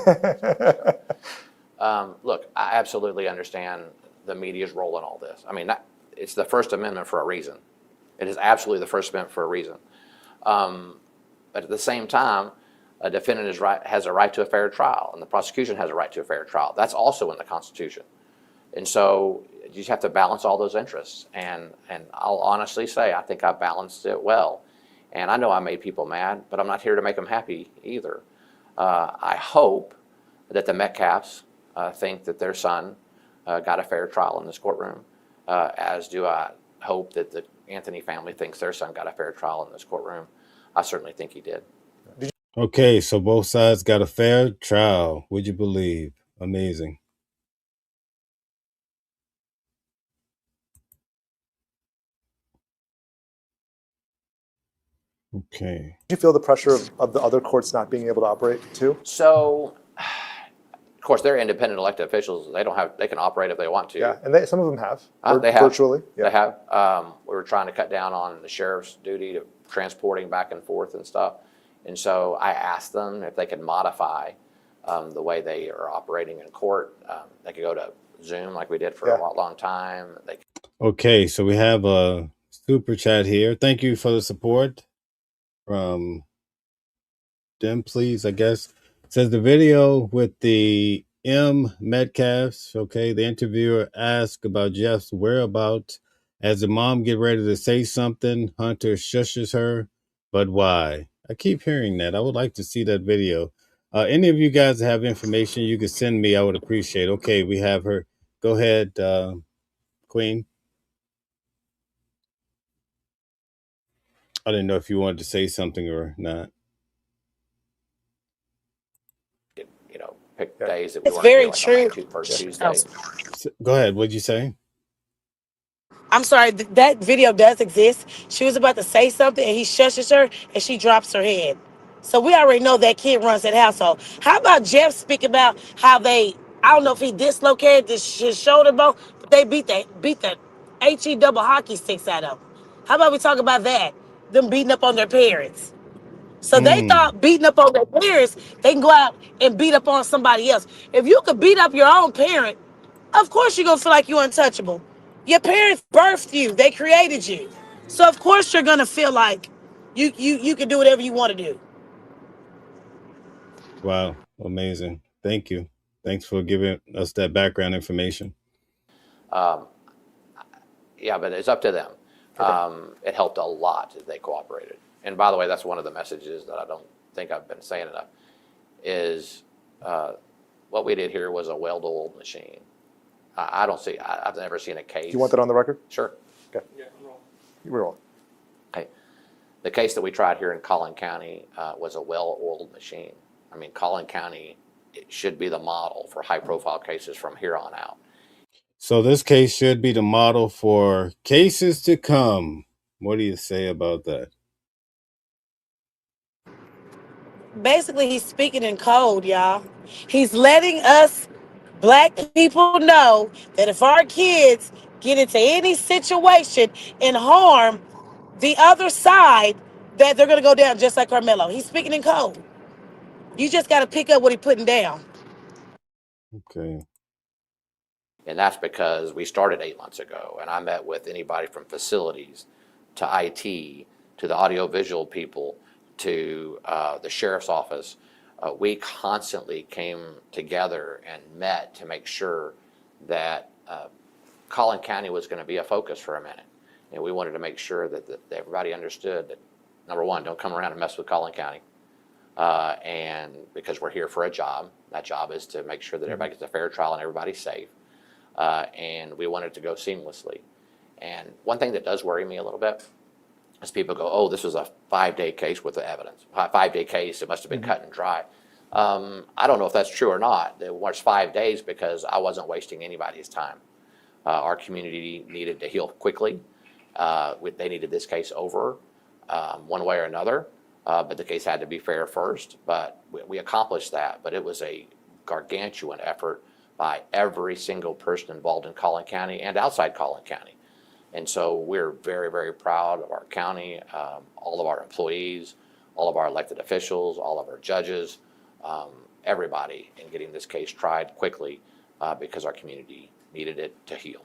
Look, I absolutely understand the media's role in all this. I mean, it's the First Amendment for a reason. It is absolutely the First Amendment for a reason. But at the same time, a defendant has a right to a fair trial, and the prosecution has a right to a fair trial. That's also in the Constitution. And so you just have to balance all those interests. And I'll honestly say, I think I balanced it well. And I know I made people mad, but I'm not here to make them happy either. I hope that the Metcalfs think that their son got a fair trial in this courtroom, as do I hope that the Anthony family thinks their son got a fair trial in this courtroom. I certainly think he did. Okay, so both sides got a fair trial. Would you believe? Amazing. Okay. Did you feel the pressure of the other courts not being able to operate too? So, of course, they're independent elected officials. They can operate if they want to. Yeah, and some of them have. They have. Virtually. Yeah. They have. We were trying to cut down on the sheriff's duty to transporting back and forth and stuff. And so I asked them if they could modify the way they are operating in court. They could go to Zoom like we did for a long time. Okay, so we have a super chat here. Thank you for the support from Dim, please, I guess. It says the video with the M. Metcalfs, okay, the interviewer asked about Jeff's whereabouts. As the mom get ready to say something, Hunter shushes her, but why? I keep hearing that. I would like to see that video. Any of you guys have information you could send me, I would appreciate. Okay, we have her. Go ahead, Queen. I didn't know if you wanted to say something or not. Pick days that we It's want to very do, true. First Tuesday. Go ahead. What'd you say? I'm sorry, that video does exist. She was about to say something and he shushes her and she drops her head. So we already know that kid runs that household. How about Jeff speak about how I don't know if he dislocated his shoulder bone, but they beat the HE double hockey sticks out of him. How about we talk about that? Them beating up on their parents. So they thought beating up on their parents, they can go out and beat up on somebody else. If you could beat up your own parent, of course you're going to feel like you're untouchable. Your parents birthed you. They created you. So of course you're going to feel like you can do whatever you want to do. Wow. Amazing. Thank you. Thanks for giving us that background information. Yeah, but it's up to them. It helped a lot that they cooperated. And by the way, that's one of the messages that I don't think I've been saying enough, is what we did here was a well-oiled machine. I've never seen a case. Do you want that on the record? Sure. Okay. Yeah, we're rolling. Okay. The case that we tried here in Collin County was a well-oiled machine. I mean, Collin County, it should be the model for high-profile cases from here on out. So this case should be the model for cases to come. What do you say about that? Basically, he's speaking in code, y'all. He's letting us Black people know that if our kids get into any situation and harm the other side, that they're going to go down just like Karmelo. He's speaking in code. You just got to pick up what he's putting down. Okay. And that's because we started 8 months ago, and I met with anybody from facilities to IT to the audiovisual people to the sheriff's office. We constantly came together and met to make sure that Collin County was going to be a focus for a minute. And we wanted to make sure that everybody understood that, number one, don't come around and mess with Collin County. And because we're here for a job, that job is to make sure that everybody gets a fair trial and everybody's safe. And we want it to go seamlessly. And one thing that does worry me a little bit is people go, oh, this was a 5-day case with the evidence. 5-day case, it must have been cut and dry. I don't know if that's true or not. It was 5 days because I wasn't wasting anybody's time. Our community needed to heal quickly. They needed this case over one way or another, but the case had to be fair first. But we accomplished that. But it was a gargantuan effort by every single person involved in Collin County and outside Collin County. And so we're very, very proud of our county, all of our employees, all of our elected officials, all of our judges, everybody in getting this case tried quickly because our community needed it to heal.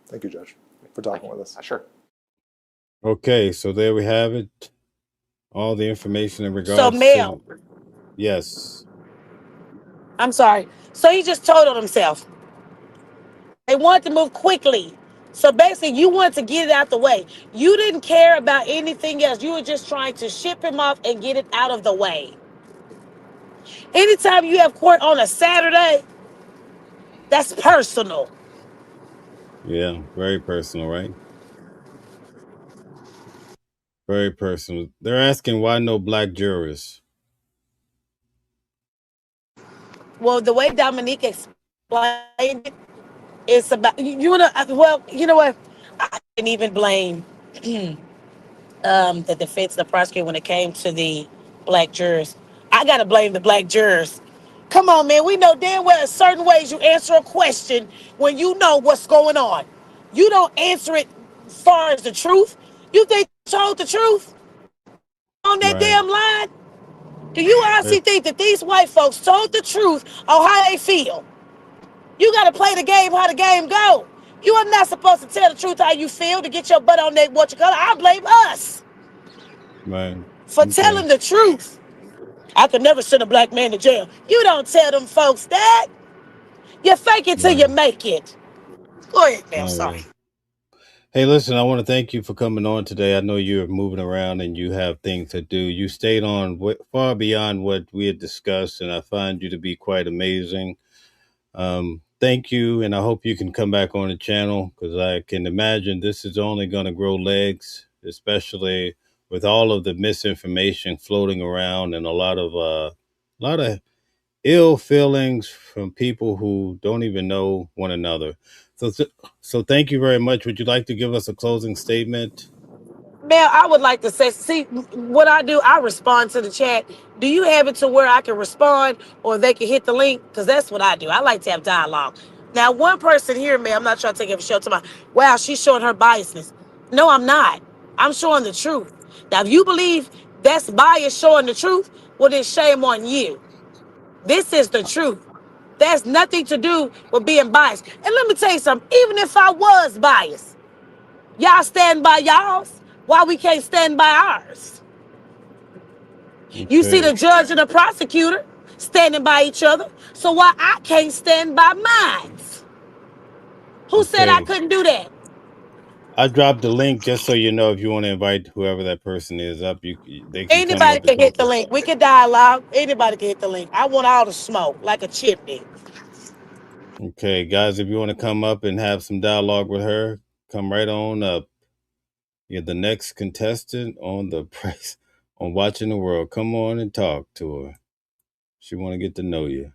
Thank you, Judge, for talking with us. Sure. Okay, so there we have it. All the information in regards So, Mel, to... Yes. I'm sorry. So he just told on himself. They wanted to move quickly. So basically, you wanted to get it out the way. You didn't care about anything else. You were just trying to ship him off and get it out of the way. Anytime you have court on a Saturday, that's personal. Yeah, very personal, right? Very personal. They're asking why no black jurors. Well, the way Dominique explained it, it's about you know. Well, you know what? I didn't even blame the defense, the prosecutor when it came to the black jurors. I gotta blame the black jurors. Come on, man. We know damn well in certain ways you answer a question when you know what's going on. You don't answer it as far as the truth. You think you told the truth on that Right. damn line? Do you honestly think that these white folks told the truth on how they feel? You got to play the game how the game go. You are not supposed to tell the truth how you feel to get your butt on that what you call it. I blame us Right. for telling the truth. I could never send a black man to jail. You don't tell them folks that. You fake it till you make it. Go ahead, Mel. All Sorry. right. Hey, listen, I want to thank you for coming on today. I know you're moving around and you have things to do. You stayed on far beyond what we had discussed, and I find you to be quite amazing. Thank you, and I hope you can come back on the channel because I can imagine this is only going to grow legs, especially with all of the misinformation floating around and a lot of ill feelings from people who don't even know one another. So thank you very much. Would you like to give us a closing statement? Mel, I would like to say, see, what I do, I respond to the chat. Do you have it to where I can respond or they can hit the link? Because that's what I do. I like to have dialogue. Now, one person here, Mel, I'm not trying to take every show to my, wow, she's showing her biasness. No, I'm not. I'm showing the truth. Now, if you believe that's bias showing the truth, well, then shame on you. This is the truth. That's nothing to do with being biased. And let me tell you something, even if I was biased, y'all stand by y'all's. Why we can't stand by ours? You see the judge and the prosecutor standing by each other. So why I can't stand by mine? Who said I couldn't do that? I dropped the link just so you know if you want to invite whoever that person is up. They can come Anybody up and can hit talk. the link. We can dialogue. Anybody can hit the link. I want all the smoke like a chimney. Okay, guys, if you want to come up and have some dialogue with her, come right on up. You're the next contestant on the price on Watching the World. Come on and talk to her. She want to get to know you.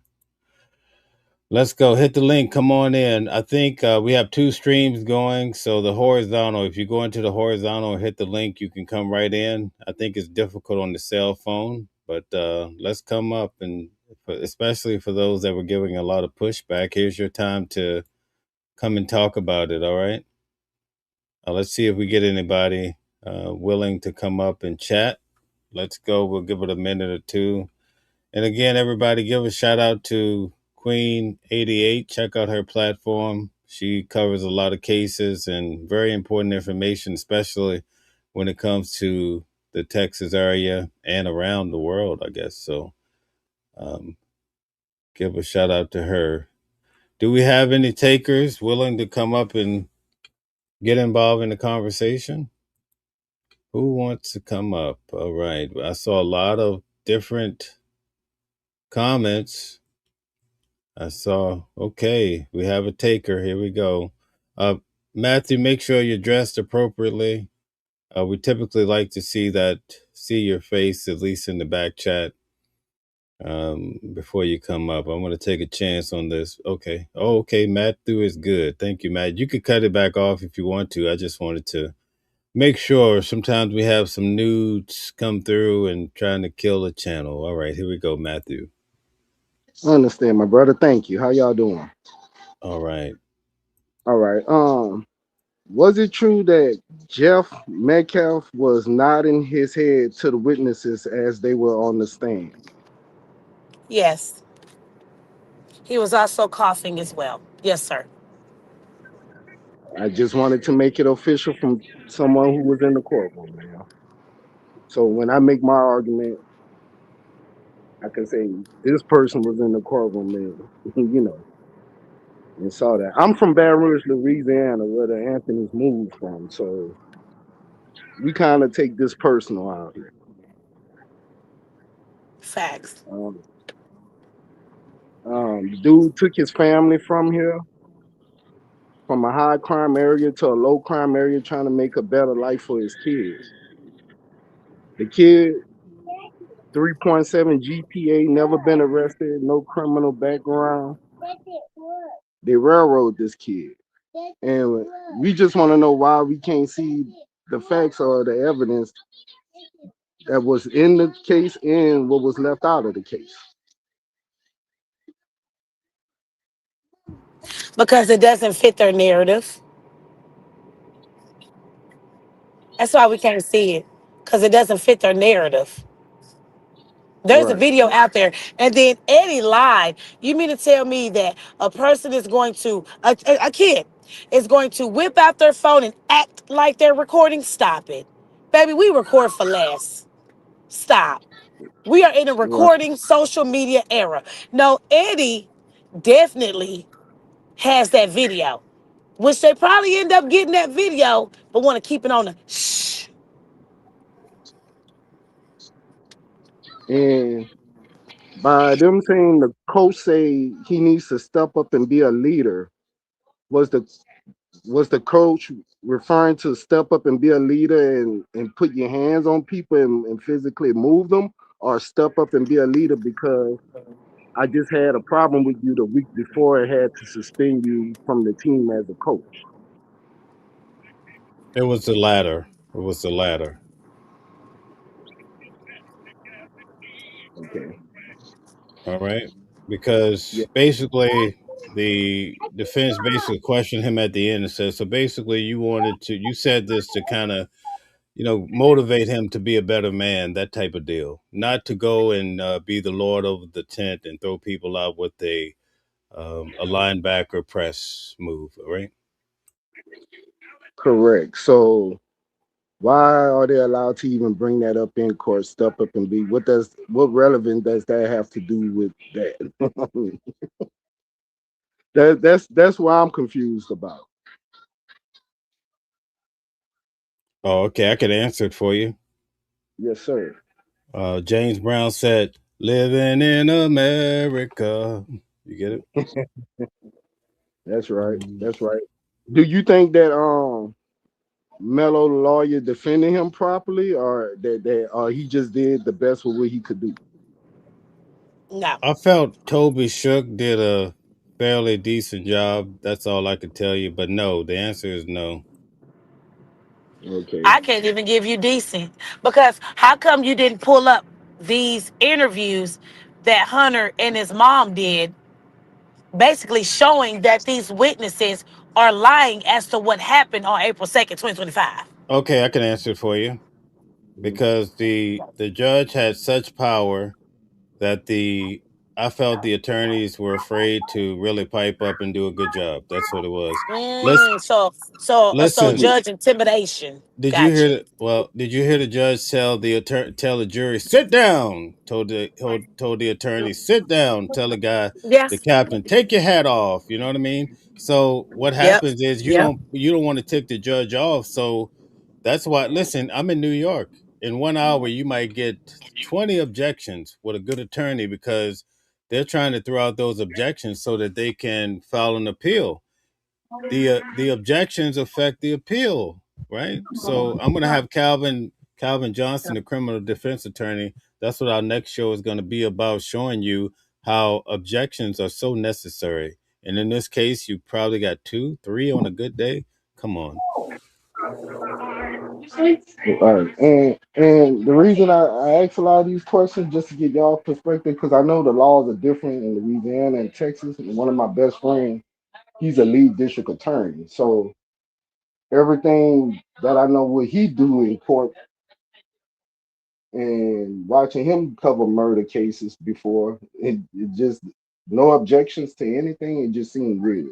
Let's go. Hit the link. Come on in. I think we have 2 streams going. So the horizontal, if you go into the horizontal and hit the link, you can come right in. I think it's difficult on the cell phone, but let's come up, and especially for those that were giving a lot of pushback, here's your time to come and talk about it. All right. Let's see if we get anybody willing to come up and chat. Let's go. We'll give it a minute or two. And again, everybody, give a shout out to QUEEN88. Check out her platform. She covers a lot of cases and very important information, especially when it comes to the Texas area and around the world, I guess. So give a shout out to her. Do we have any takers willing to come up and get involved in the conversation? Who wants to come up? All right. I saw a lot of different comments. I saw, okay, we have a taker. Here we go. Matthew, make sure you're dressed appropriately. We typically like to see your face, at least in the back chat, before you come up. I'm going to take a chance on this. Okay. Oh, okay. Matthew is good. Thank you, Matt. You could cut it back off if you want to. I just wanted to make sure. Sometimes we have some nudes come through and trying to kill the channel. All right, here we go, Matthew. I understand, my brother. Thank you. How y'all doing? All right. All right. Was it true that Jeff Metcalf was nodding his head to the witnesses as they were on the stand? Yes. He was also coughing as well. Yes, sir. I just wanted to make it official from someone who was in the courtroom, man. So when I make my argument, I can say this person was in the courtroom, man, and saw that. I'm from Baton Rouge, Louisiana, where the Anthony's moved from. So we kind of take this personal out here. Facts. Dude took his family from here, from a high crime area to a low crime area, trying to make a better life for his kids. The kid, 3.7 GPA, never been arrested, no criminal background. They railroad this kid. And we just want to know why we can't see the facts or the evidence that was in the case and what was left out of the case. Because it doesn't fit their narrative. That's why we can't see it. Because it doesn't fit their narrative. There's a Right. video out there. And then Eddie lied. You mean to tell me that a person is going to, a kid is going to whip out their phone and act like they're recording? Stop it. Baby, we record for less. Stop. We are in a Right. recording social media era. No, Eddie definitely has that video, which they probably end up getting that video, but want to keep it on the shh. And by them saying the coach say he needs to step up and be a leader, was the coach referring to step up and be a leader and put your hands on people and physically move them, or step up and be a leader because I just had a problem with you the week before I had to suspend you from the team as a coach? It was the latter. It was the latter. Okay. All right. Yeah. Because basically the defense basically questioned him at the end and said, so basically you said this to kind of, motivate him to be a better man, that type of deal, not to go and be the Lord over the tent and throw people out with a linebacker press move, right? Correct. So why are they allowed to even bring that up in court? Step up and be. What relevance does that have to do with that? That's why I'm confused about. Oh, okay. I could answer it for you. Yes, sir. James Brown said, "Living in America." You get it? That's right. That's right. Do you think that Mello lawyer defended him properly, or that he just did the best with what he could do? No. I felt Toby Shook did a fairly decent job. That's all I could tell you. But no, the answer is no. Okay. I can't even give you decent because how come you didn't pull up these interviews that Hunter and his mom did, basically showing that these witnesses are lying as to what happened on April 2nd, 2025? Okay, I can answer it for you because the judge had such power that the I felt the attorneys were afraid to really pipe up and do a good job. That's what it was. Let's So listen. judge intimidation. Did you hear Gotcha. the Did you hear the judge tell the jury sit down? Told the attorney sit down. Tell the guy, the Yes. captain, take your hat off. You know what I mean? So what Yep. happens is Yep. you don't want to tick the judge off. So that's why. Listen, I'm in New York. In 1 hour, you might get 20 objections with a good attorney because they're trying to throw out those objections so that they can file an appeal. The objections affect the appeal, right? So I'm gonna have Calvin Johnson, the criminal defense attorney. That's what our next show is going to be about, showing you how objections are so necessary. And in this case, you probably got 2, 3 on a good day. Come on. Right. And the reason I ask a lot of these questions just to get y'all perspective, because I know the laws are different in Louisiana and Texas. And one of my best friends, he's a lead district attorney. So everything that I know what he do in court and watching him cover murder cases before, it just no objections to anything. It just seemed weird.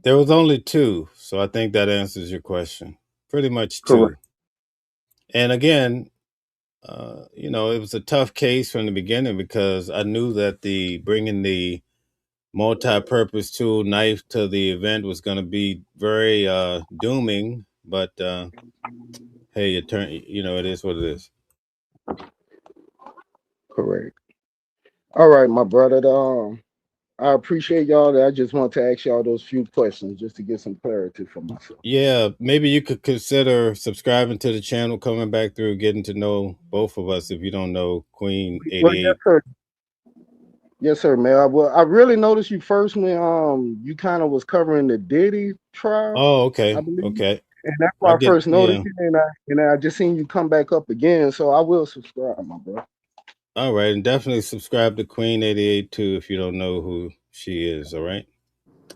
There was only 2, so I think that answers your question. Pretty much 2. Correct. And again, it was a tough case from the beginning because I knew that the bringing the multi-purpose tool knife to the event was going to be very dooming. But hey, it is what it is. Correct. All right, my brother. I appreciate y'all. I just want to ask y'all those few questions just to get some clarity for myself. Yeah, maybe you could consider subscribing to the channel, coming back through, getting to know both of us if you don't know Queen Well, yes, 88. sir. Yes, sir, man. I really noticed you first when you kind of was covering the Diddy trial, Oh, I okay. believe, Okay. and that's I why I did, first noticed yeah. it, and I just seen you come back up again. So I will subscribe, my bro. All right, and definitely subscribe to Queen 88 too if you don't know who she is, all right?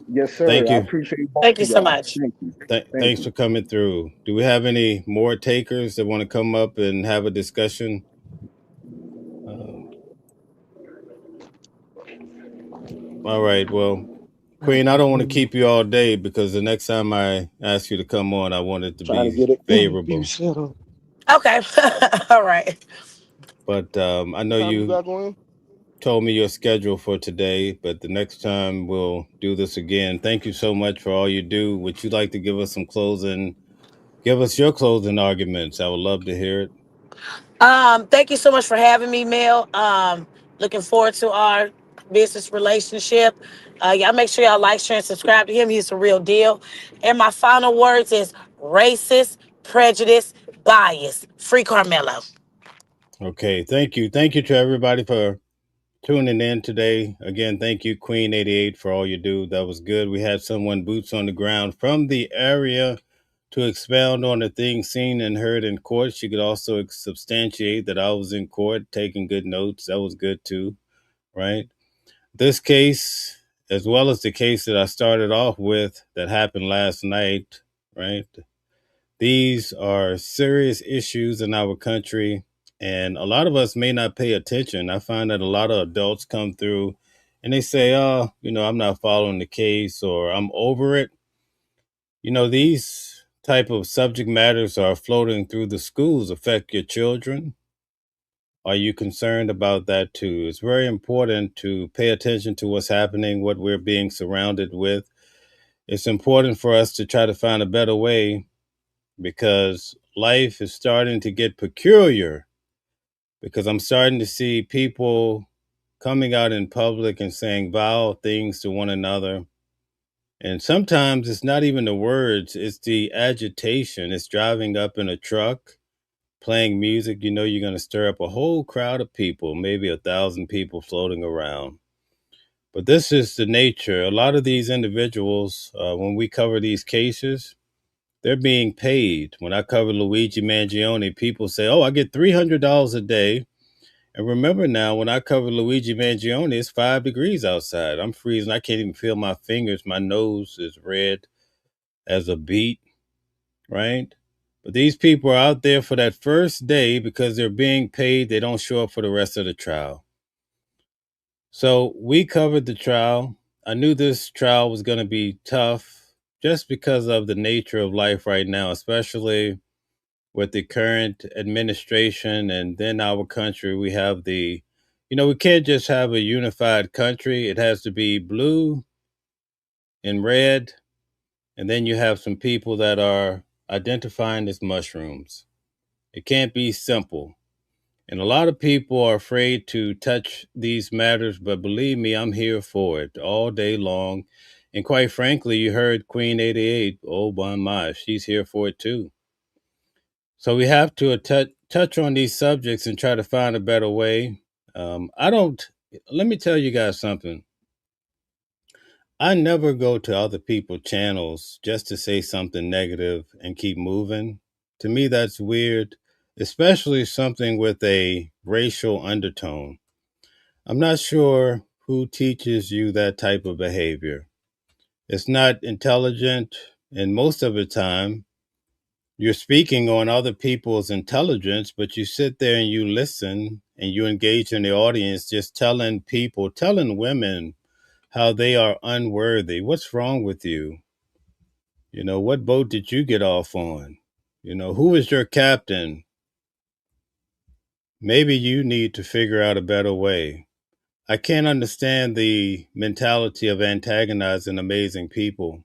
Yes, Thank sir. I you. appreciate both Thank you of so y'all. much. Thank you. Thank Thanks you. for coming through. Do we have any more takers that want to come up and have a discussion? Um, all right. Well, Queen, I don't want to keep you all day because the next time I ask you to come on, I want it to Trying to be get an interview favorable. set up. Okay. All right. But I know Time you you got going? told me your schedule for today, but the next time we'll do this again. Thank you so much for all you do. Would you like to give us give us your closing arguments? I would love to hear it. Thank you so much for having me, Mel. Looking forward to our business relationship. Y'all make sure y'all like, share, and subscribe to him. He's a real deal. And my final words is racist, prejudice, bias. Free Karmelo. Okay, thank you. Thank you to everybody for tuning in today. Again, thank you, Queen 88, for all you do. That was good. We had someone boots on the ground from the area to expound on the things seen and heard in court. She could also substantiate that I was in court taking good notes. That was good too, right? This case, as well as the case that I started off with that happened last night, right? These are serious issues in our country, and a lot of us may not pay attention. I find that a lot of adults come through and they say, oh, I'm not following the case or I'm over it. These type of subject matters are floating through the schools, affect your children. Are you concerned about that too? It's very important to pay attention to what's happening, what we're being surrounded with. It's important for us to try to find a better way because life is starting to get peculiar because I'm starting to see people coming out in public and saying vile things to one another. And sometimes it's not even the words, it's the agitation. It's driving up in a truck, playing music. You're going to stir up a whole crowd of people, maybe 1,000 people floating around. But this is the nature. A lot of these individuals, when we cover these cases, they're being paid. When I cover Luigi Mangione, people say, oh, I get $300 a day. And remember now, when I cover Luigi Mangione, it's 5 degrees outside. I'm freezing. I can't even feel my fingers. My nose is red as a beet, right? But these people are out there for that first day because they're being paid. They don't show up for the rest of the trial. So we covered the trial. I knew this trial was going to be tough just because of the nature of life right now, especially with the current administration. And then our country, we have we can't just have a unified country. It has to be blue and red. And then you have some people that are identifying as mushrooms. It can't be simple. And a lot of people are afraid to touch these matters, but believe me, I'm here for it all day long. And quite frankly, you heard Queen88. Oh, my, she's here for it too. So we have to touch on these subjects and try to find a better way. Let me tell you guys something. I never go to other people's channels just to say something negative and keep moving. To me, that's weird, especially something with a racial undertone. I'm not sure who teaches you that type of behavior. It's not intelligent, and most of the time, you're speaking on other people's intelligence, but you sit there and you listen and you engage in the audience just telling women how they are unworthy. What's wrong with you? What boat did you get off on? Who is your captain? Maybe you need to figure out a better way. I can't understand the mentality of antagonizing amazing people.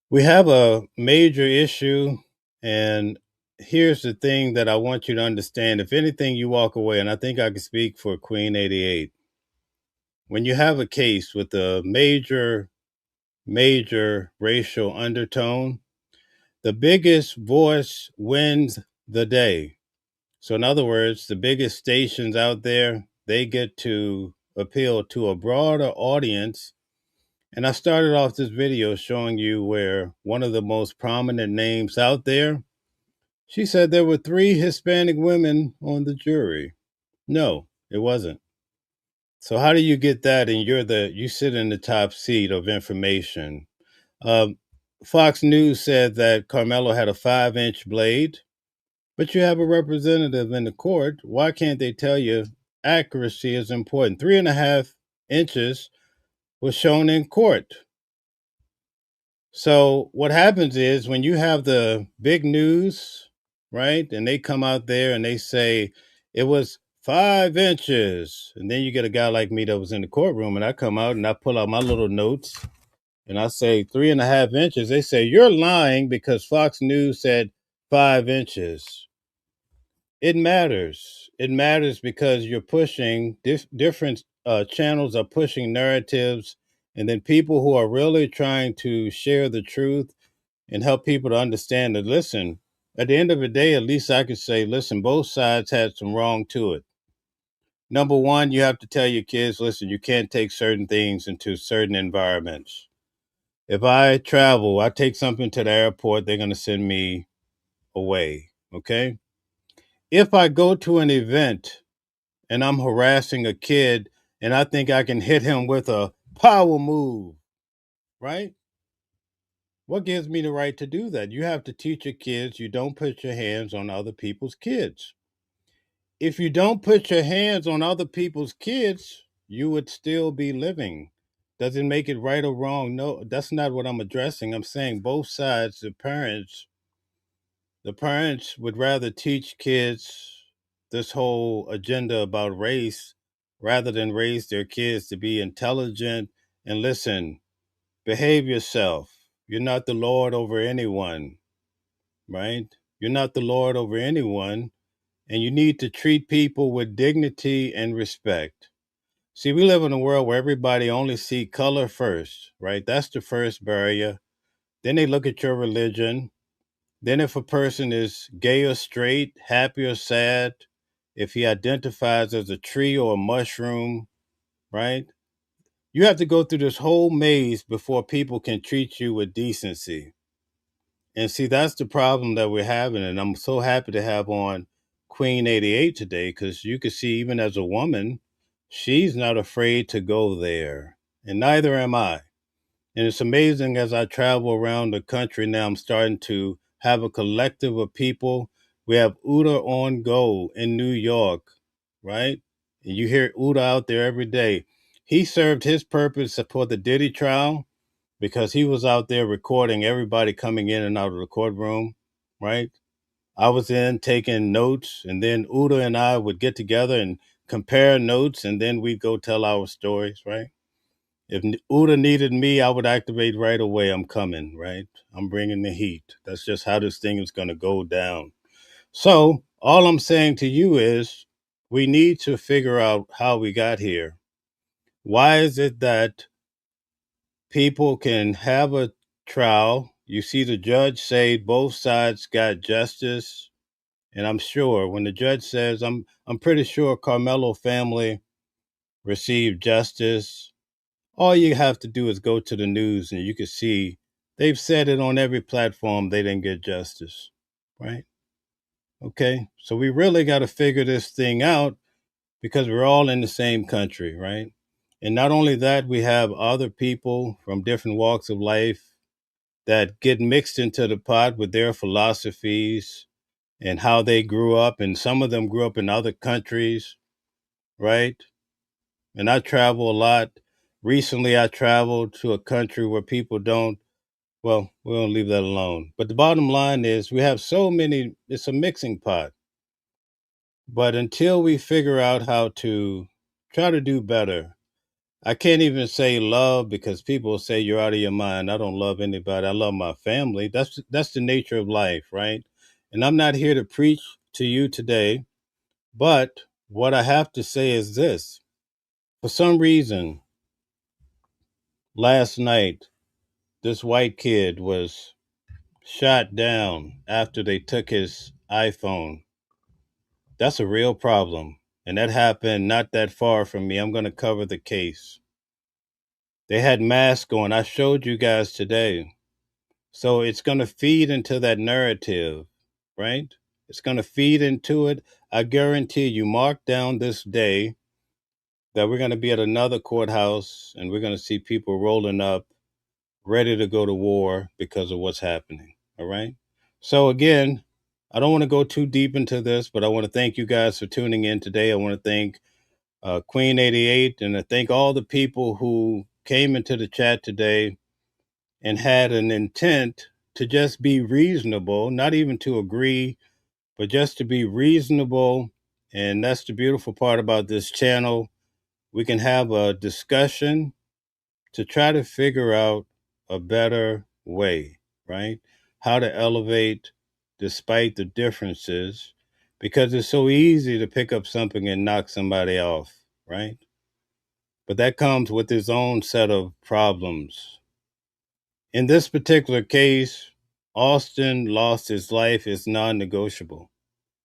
We have a major issue, and here's the thing that I want you to understand. If anything, you walk away, and I think I can speak for Queen88. When you have a case with a major racial undertone, the biggest voice wins the day. So in other words, the biggest stations out there, they get to appeal to a broader audience. And I started off this video showing you where one of the most prominent names out there, she said there were 3 Hispanic women on the jury. No, it wasn't. So how do you get that? And you sit in the top seat of information. Fox News said that Karmelo had a 5-inch blade, but you have a representative in the court. Why can't they tell you accuracy is important? 3.5 inches was shown in court. So what happens is when you have the big news, right, and they come out there and they say it was 5 inches, and then you get a guy like me that was in the courtroom, and I come out and I pull out my little notes and I say 3.5 inches. They say you're lying because Fox News said 5 inches. It matters. It matters because you're pushing different channels are pushing narratives, and then people who are really trying to share the truth and help people to understand that, listen, at the end of the day, at least I could say, listen, both sides had some wrong to it. Number one, you have to tell your kids, listen, you can't take certain things into certain environments. If I travel, I take something to the airport, they're going to send me away. Okay. If I go to an event and I'm harassing a kid and I think I can hit him with a power move, right? What gives me the right to do that? You have to teach your kids you don't put your hands on other people's kids. If you don't put your hands on other people's kids, you would still be living. Does it make it right or wrong? No, that's not what I'm addressing. I'm saying both sides, the parents would rather teach kids this whole agenda about race rather than raise their kids to be intelligent and listen, behave yourself. You're not the Lord over anyone, right? You're not the Lord over anyone, and you need to treat people with dignity and respect. See, we live in a world where everybody only see color first, right? That's the first barrier. Then they look at your religion. Then if a person is gay or straight, happy or sad, if he identifies as a tree or a mushroom, right? You have to go through this whole maze before people can treat you with decency. And see, that's the problem that we're having. And I'm so happy to have on Queen88 today because you can see, even as a woman, she's not afraid to go there. And neither am I. And it's amazing as I travel around the country now, I'm starting to have a collective of people. We have Uda on Go in New York, right? And you hear Uda out there every day. He served his purpose for the Diddy trial because he was out there recording everybody coming in and out of the courtroom, right? I was in taking notes, and then Uda and I would get together and compare notes, and then we'd go tell our stories, right? If Uda needed me, I would activate right away. I'm coming, right? I'm bringing the heat. That's just how this thing is going to go down. So all I'm saying to you is we need to figure out how we got here. Why is it that people can have a trial? You see the judge say both sides got justice. And I'm sure when the judge says, I'm pretty sure Karmelo family received justice. All you have to do is go to the news and you can see they've said it on every platform they didn't get justice, right? Okay, so we really got to figure this thing out because we're all in the same country, right? And not only that, we have other people from different walks of life that get mixed into the pot with their philosophies and how they grew up. And some of them grew up in other countries, right? And I travel a lot. Recently, I traveled to a country where people don't, well, we'll leave that alone. But the bottom line is we have so many, it's a mixing pot. But until we figure out how to try to do better, I can't even say love because people say you're out of your mind. I don't love anybody. I love my family. That's the nature of life, right? And I'm not here to preach to you today, but what I have to say is this. For some reason, last night, this white kid was shot down after they took his iPhone. That's a real problem. And that happened not that far from me. I'm going to cover the case. They had masks on. I showed you guys today. So it's going to feed into that narrative, right? It's going to feed into it. I guarantee you, mark down this day that we're going to be at another courthouse and we're going to see people rolling up, ready to go to war because of what's happening. All right. So again, I don't want to go too deep into this, but I want to thank you guys for tuning in today. I want to thank QUEEN88 and I thank all the people who came into the chat today and had an intent to just be reasonable, not even to agree, but just to be reasonable. And that's the beautiful part about this channel. We can have a discussion to try to figure out a better way, right? How to elevate despite the differences, because it's so easy to pick up something and knock somebody off, right? But that comes with its own set of problems. In this particular case, Austin lost his life. It's non-negotiable.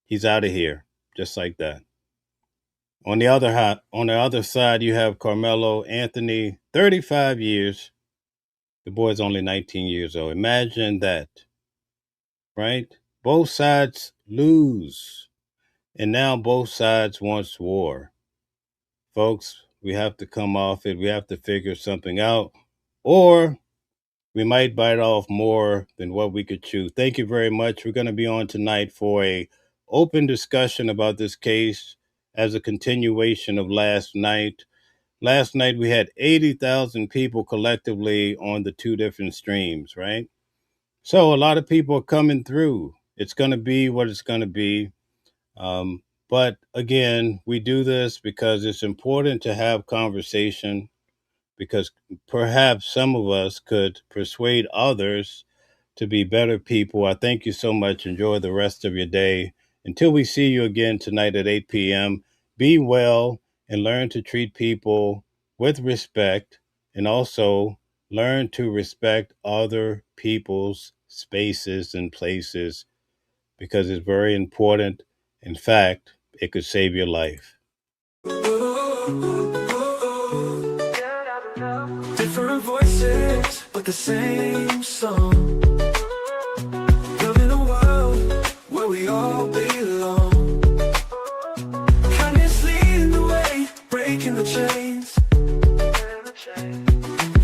He's out of here, just like that. On the other side, you have Karmelo Anthony, 35 years. The boy's only 19 years old. Imagine that, right? Both sides lose. And now both sides wants war. Folks, we have to come off it. We have to figure something out. Or we might bite off more than what we could chew. Thank you very much. We're going to be on tonight for a open discussion about this case as a continuation of last night. Last night we had 80,000 people collectively on the two different streams, right? So a lot of people are coming through. It's going to be what it's going to be. But again, we do this because it's important to have conversation, because perhaps some of us could persuade others to be better people. I thank you so much. Enjoy the rest of your day. Until we see you again tonight at 8 p.m., be well and learn to treat people with respect, and also learn to respect other people's spaces and places, because it's very important. In fact, it could save your life. Different voices, but the same song. Building a world where we all belong. Kindness leading the way, breaking the chains.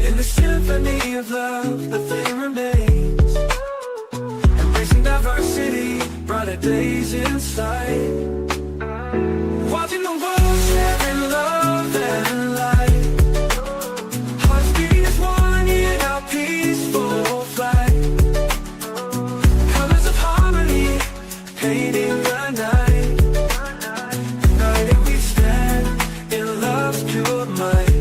In the symphony of love, the thing remains. Embracing blaze inside. Watching the world sharing love and light. Hearts beating as one in our peaceful flight. Colors of harmony painting the night. United we stand in love's pure might.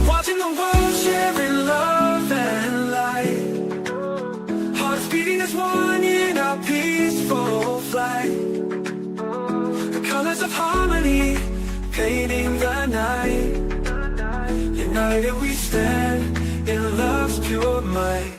Watching the world sharing love and light. Hearts beating as one in our peaceful flight. The colors of harmony painting the night. United we stand in love's pure might.